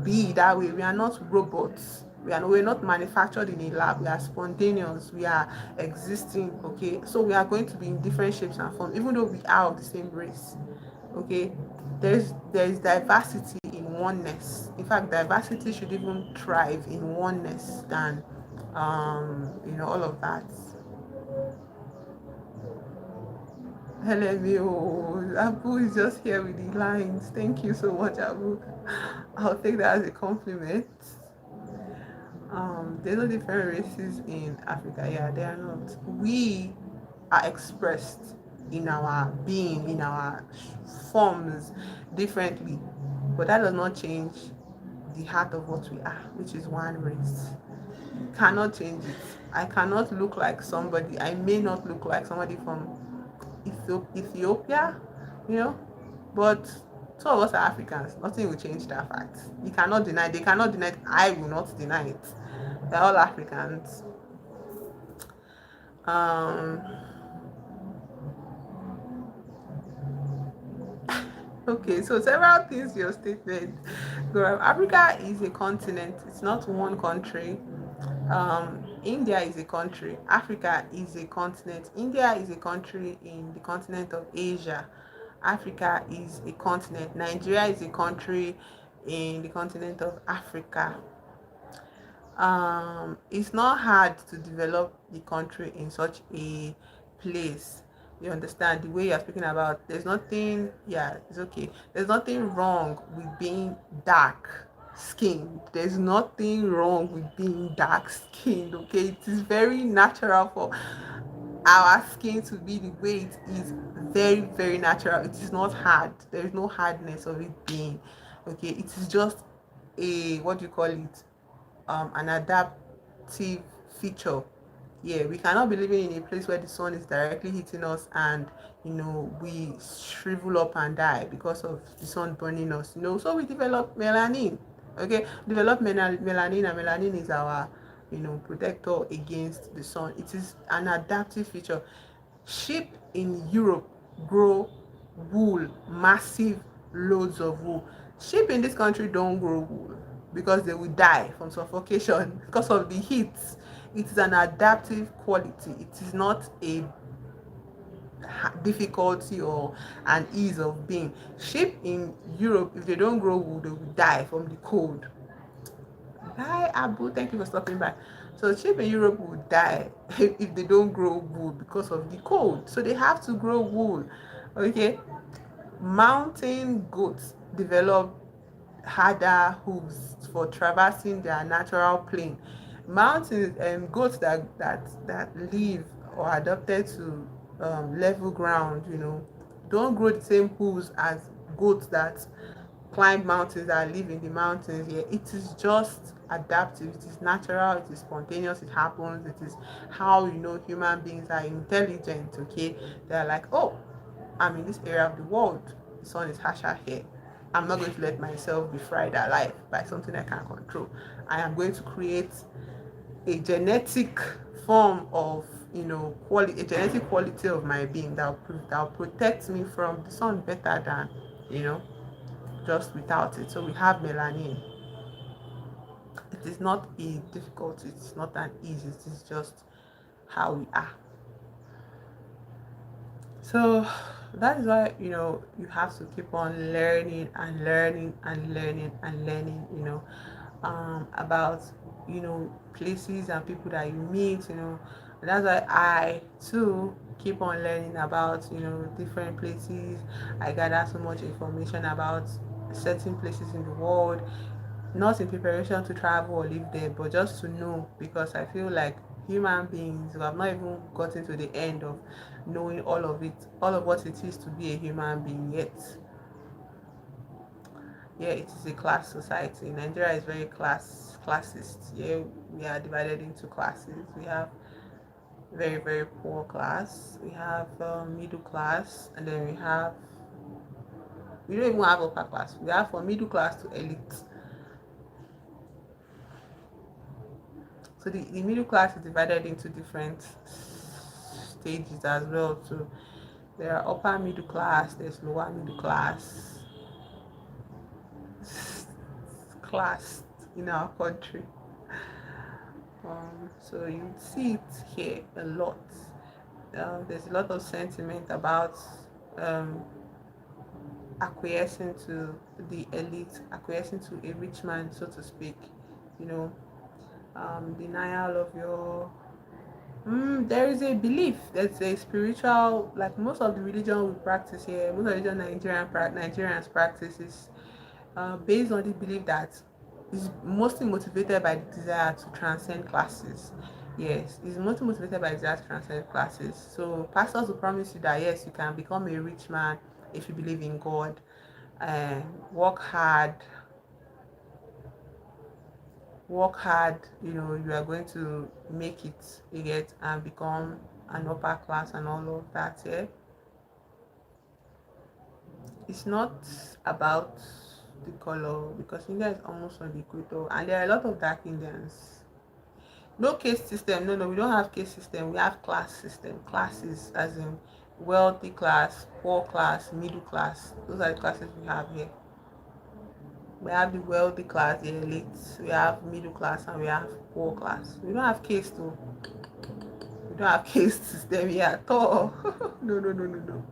be that way. We are not robots. We're not manufactured in a lab. We are spontaneous. We are existing. Okay, so we are going to be in different shapes and forms, even though we are of the same race. Okay, there's diversity in oneness. In fact, diversity should even thrive in oneness than all of that. Hello, Abu is just here with the lines. Thank you so much, Abu. I'll take that as a compliment. There's no different races in Africa. Yeah, they are not. We are expressed in our being, in our forms differently, but that does not change the heart of what we are, which is one race. Cannot change it. I cannot look like somebody. I may not look like somebody from Ethiopia, you know, but two of us are Africans. Nothing will change that fact. You cannot deny. They cannot deny it. I will not deny it. They're all Africans. Um, okay, so several things your statement. Africa is a continent. It's not one country. India is a country. Africa is a continent. India is a country in the continent of Asia. Africa is a continent. Nigeria is a country in the continent of Africa. It's not hard to develop the country in such a place. You understand the way you're speaking about. There's nothing, yeah, it's okay. There's nothing wrong with being dark skinned. There's nothing wrong with being dark skinned. Okay, it is very natural for our skin to be the way it is. Very, very natural. It is not hard. There is no hardness of it being. Okay, it is just a, what do you call it, an adaptive feature. Yeah, we cannot be living in a place where the sun is directly hitting us and we shrivel up and die because of the sun burning us. So we develop melanin. Okay, develop melanin, and melanin is our protector against the sun. It is an adaptive feature. Sheep in Europe grow wool, massive loads of wool. Sheep in this country don't grow wool because they will die from suffocation because of the heat. It is an adaptive quality. It is not a difficulty or an ease of being. Sheep in Europe, if they don't grow wool, they will die from the cold. Hi, Abu. Thank you for stopping by. So sheep in Europe will die if they don't grow wool because of the cold. So they have to grow wool. Okay. Mountain goats develop harder hooves for traversing their natural plain. Mountains and goats that live or adapted to level ground, don't grow the same hooves as goats that climb mountains and live in the mountains. Yeah, it is just adaptive. It is natural. It is spontaneous. It happens. It is how human beings are intelligent. Okay, they're like, oh, I'm in this area of the world. The sun is harsher here. I'm not going to let myself be fried alive by something I can't control. I am going to create a genetic form of quality, a genetic quality of my being that will protect me from the sun better than just without it. So we have melanin. It is not a difficulty. It's not an ease. It is just how we are. So that is why, you have to keep on learning and learning and learning and learning, about, places and people that you meet, and that's why I too keep on learning about, different places. I gather so much information about certain places in the world, not in preparation to travel or live there, but just to know, because I feel like human beings who have not even gotten to the end of knowing all of it, all of what it is to be a human being yet. Yeah, it is a class society. Nigeria is very classist. Yeah, we are divided into classes. We have very very poor class. We have middle class, and then we don't even have upper class. We have from middle class to elite. So the middle class is divided into different stages as well too. There are upper middle class, there's lower middle class in our country. So you see it here a lot. There's a lot of sentiment about um, acquiescing to the elite, acquiescing to a rich man, so to speak. You know, denial of your. There is a belief. There's a spiritual, like most of the religion we practice here, most of the religion Nigerians practice is based on the belief that is mostly motivated by the desire to transcend classes. Yes, it's mostly motivated by the desire to transcend classes. So pastors will promise you that yes, you can become a rich man if you believe in God and work hard, you are going to make it, you get, and become an upper class and all of that. Yeah, it's not about the color, because India is almost on the equator and there are a lot of dark Indians. No caste system, no, we don't have caste system, we have class system. Classes as in wealthy class, poor class, middle class. Those are the classes we have here. We have the wealthy class, the elite, we have middle class, and we have poor class. We don't have caste though. We don't have caste system here at all. No, no, no, no, no.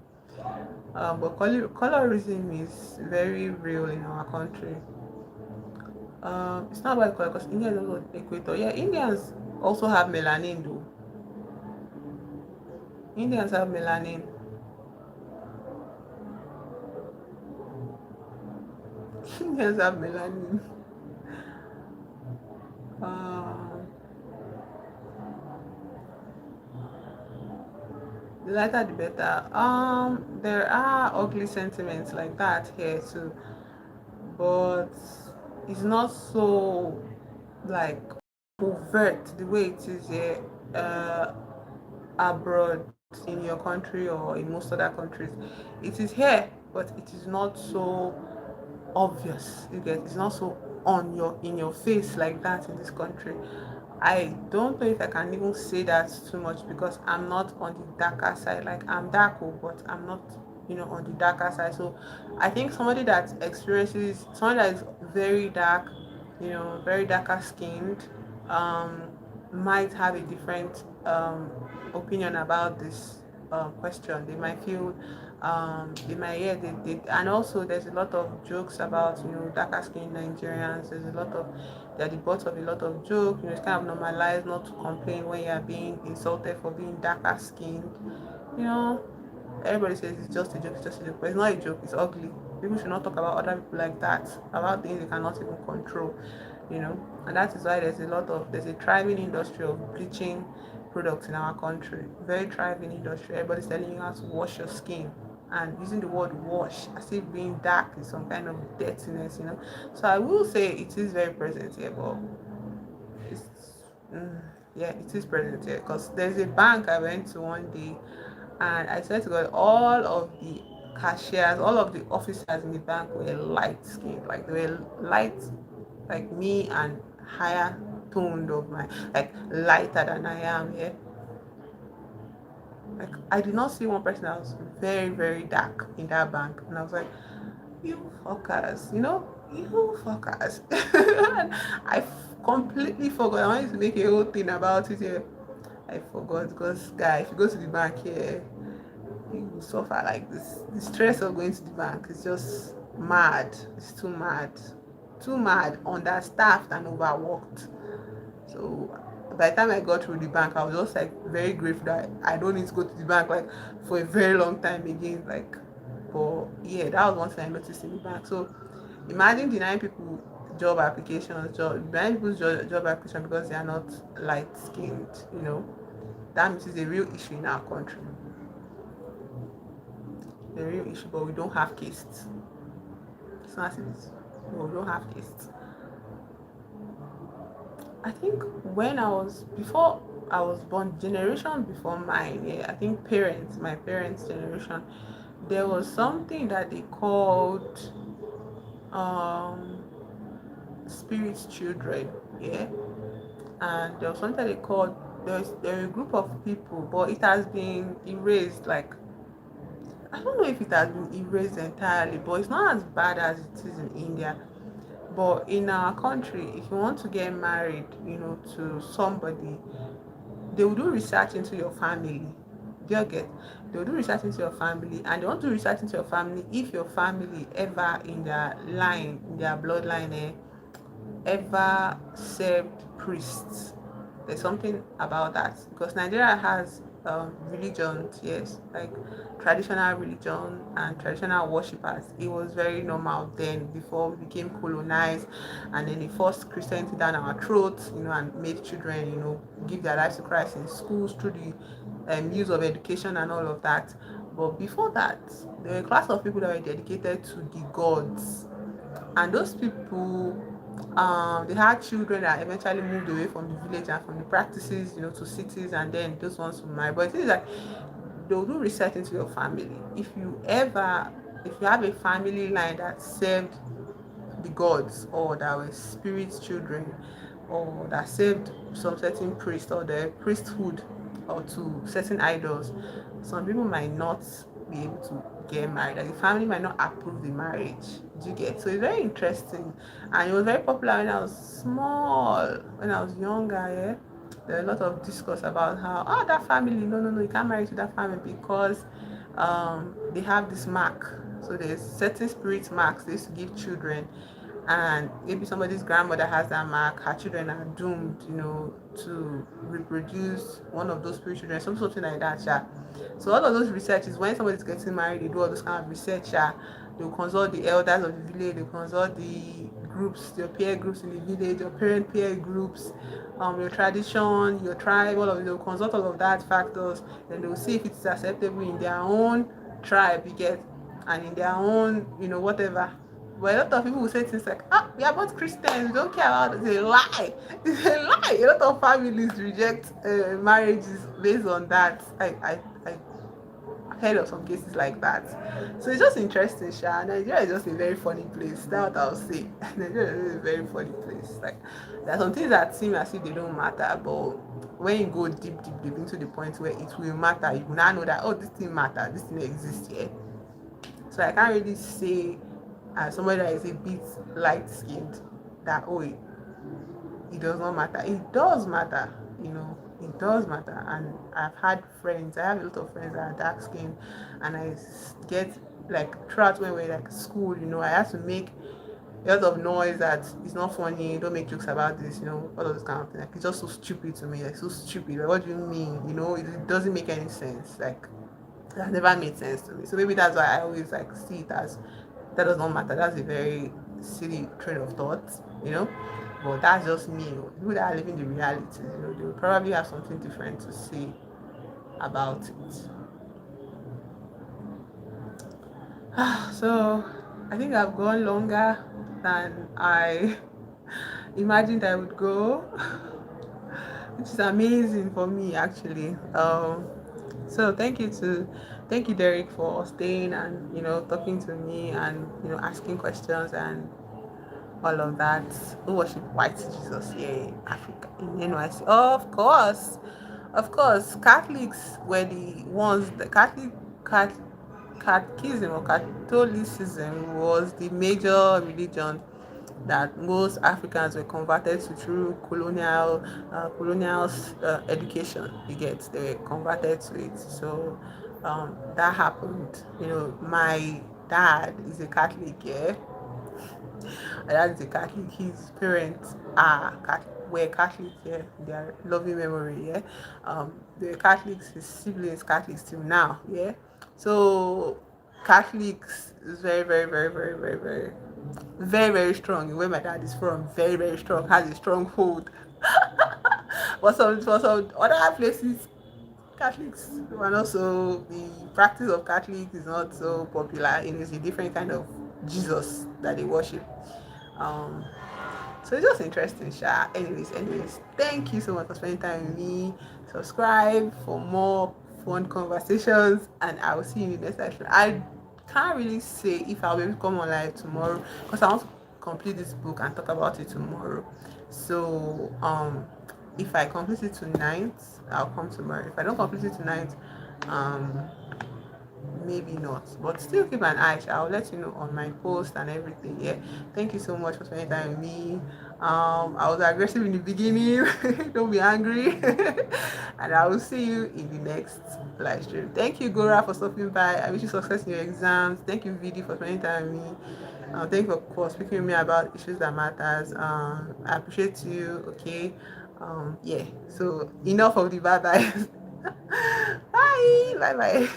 But colorism is very real in our country. It's not about color because India is also equator. Yeah, Indians also have melanin though. Indians have melanin. Indians have melanin. Um, the lighter the better. There are ugly sentiments like that here too, but it's not so like overt the way it is here abroad in your country or in most other countries. It is here, but it is not so obvious. You get, it's not so on your in your face like that in this country. I don't know if I can even say that too much because I'm not on the darker side. Like I'm dark, but I'm not, on the darker side. So I think somebody that is very dark, very darker skinned, um, might have a different opinion about this question. They might feel they might, yeah, and also there's a lot of jokes about darker skinned Nigerians. There's a lot of they're the butt of a lot of joke. It's kind of normalized not to complain when you're being insulted for being darker skinned. You know, everybody says it's just a joke, it's just a joke, but it's not a joke, it's ugly. People should not talk about other people like that, about things they cannot even control, and that is why there's a thriving industry of bleaching products in our country. Very thriving industry. Everybody's telling you how to wash your skin and using the word wash as if being dark is some kind of dirtiness. So I will say it is very present here, but it's yeah, it is present here because there's a bank I went to one day, and I swear to God, all of the cashiers, all of the officers in the bank were light skinned, like they were light, like me, and higher toned of my, like lighter than I am. Yeah, like I did not see one person that was very very dark in that bank, and I was like, you fuckers, you fuckers. And completely forgot. I wanted to make a whole thing about it here. I forgot because, guy, if you go to the bank here, you suffer like this. The stress of going to the bank is just mad. It's too mad, too mad, understaffed and overworked. So by the time I got through the bank, I was just like very grateful that I don't need to go to the bank like for a very long time again. Like, but yeah, that was one thing I noticed in the bank. So imagine denying people denying people's job application because they are not light skinned. That means it's a real issue in our country. The real issue, but we don't have cases. It's not as if it's, no, we don't have cases. I think when before I was born, generation before mine, yeah, I think my parents' generation, there was something that they called um, spirit children, yeah, and there was something they called, there were a group of people, but it has been erased. Like, I don't know if it has been erased entirely, but it's not as bad as it is in India. But in our country, if you want to get married, to somebody, they will do research into your family. Do you get? They will do research into your family, and they want to do research into your family if your family ever in their line, in their bloodline, ever served priests. There's something about that because Nigeria has religions, yes, like traditional religion and traditional worshippers. It was very normal then before we became colonized, and then they forced Christianity down our throats, and made children, give their lives to Christ in schools through the use of education and all of that. But before that, there were a class of people that were dedicated to the gods, and those people, they had children that eventually moved away from the village and from the practices, to cities, and then those ones to marry. But it is like they'll do research into your family. If you have a family line that served the gods, or that were spirits children, or that served some certain priest or the priesthood, or to certain idols, some people might not be able to get married. Like the family might not approve the marriage. Do you get? So it's very interesting, and it was very popular when I was small, when I was younger. Yeah, there was a lot of discourse about how, that family, no, you can't marry to that family because they have this mark. So there's certain spirit marks they used to give children, and maybe somebody's grandmother has that mark, her children are doomed, to reproduce one of those spirit children, something like that. Yeah. So all of those researches, when somebody's getting married, they do all those kind of research. Yeah. They'll consult the elders of the village, they'll consult the groups, your peer groups in the village, your parent peer groups, your tradition, your tribe, all of it. They'll consult all of that factors, and they'll see if it's acceptable in their own tribe, you get, and in their own, whatever. But a lot of people will say things like, we are both Christians, we don't care about it. It's a lie. It's a lie. A lot of families reject marriages based on that. I heard of some cases like that. So it's just interesting, Sha. Nigeria is just a very funny place. That's what I'll say. Nigeria is a very funny place. Like, there are some things that seem as if they don't matter, but when you go deep into the point where it will matter, you will now know that, this thing matters, this thing exists here. So I can't really say, as somebody that is a bit light skinned, that it does not matter. It does matter, it does matter. And I have a lot of friends that are dark skinned, and I get, like, throughout when we're like school, I have to make a lot of noise that it's not funny, don't make jokes about this, all of this kind of thing. Like, it's just so stupid to me, like, so stupid. Like, what do you mean? It doesn't make any sense. Like, that never made sense to me. So maybe that's why I always like see it as, that does not matter. That's a very silly train of thought. But that's just me. People that are living the reality, they will probably have something different to say about it. So I think I've gone longer than I imagined I would go, which is amazing for me actually. So thank you, Derek, for staying and talking to me and asking questions and all of that. Who worship white Jesus here in Africa, in NYC? Of course, Catholics were the ones. The catechism or Catholicism was the major religion that most Africans were converted to through colonial education. You get, they were converted to it. So that happened. My dad is a Catholic, yeah. My dad is a Catholic. His parents are were Catholics, yeah. Their loving memory, yeah. They're Catholics. His siblings Catholics till now, yeah. So Catholics is very, very, very, very, very, very, very, very strong. Where my dad is from, very, very strong. Has a strong hold. For some other places, Catholics and also the practice of Catholics is not so popular. It's a different kind of Jesus that they worship. Um, so it's just interesting, Sha. Anyways, thank you so much for spending time with me. Subscribe for more fun conversations, and I will see you in the next session. I can't really say if I'll be able to come on live tomorrow because I want to complete this book and talk about it tomorrow. So if I complete it tonight, I'll come tomorrow. If I don't complete it tonight, um maybe not, but still keep an eye. I'll let you know on my post and everything. Yeah, thank you so much for spending time with me. I was aggressive in the beginning. Don't be angry. And I will see you in the next live stream. Thank you, Gora, for stopping by. I wish you success in your exams. Thank you, Vidi, for spending time with me. Thank you for speaking with me about issues that matters. I appreciate you. Okay. Yeah, so enough of the bye bye. Bye bye.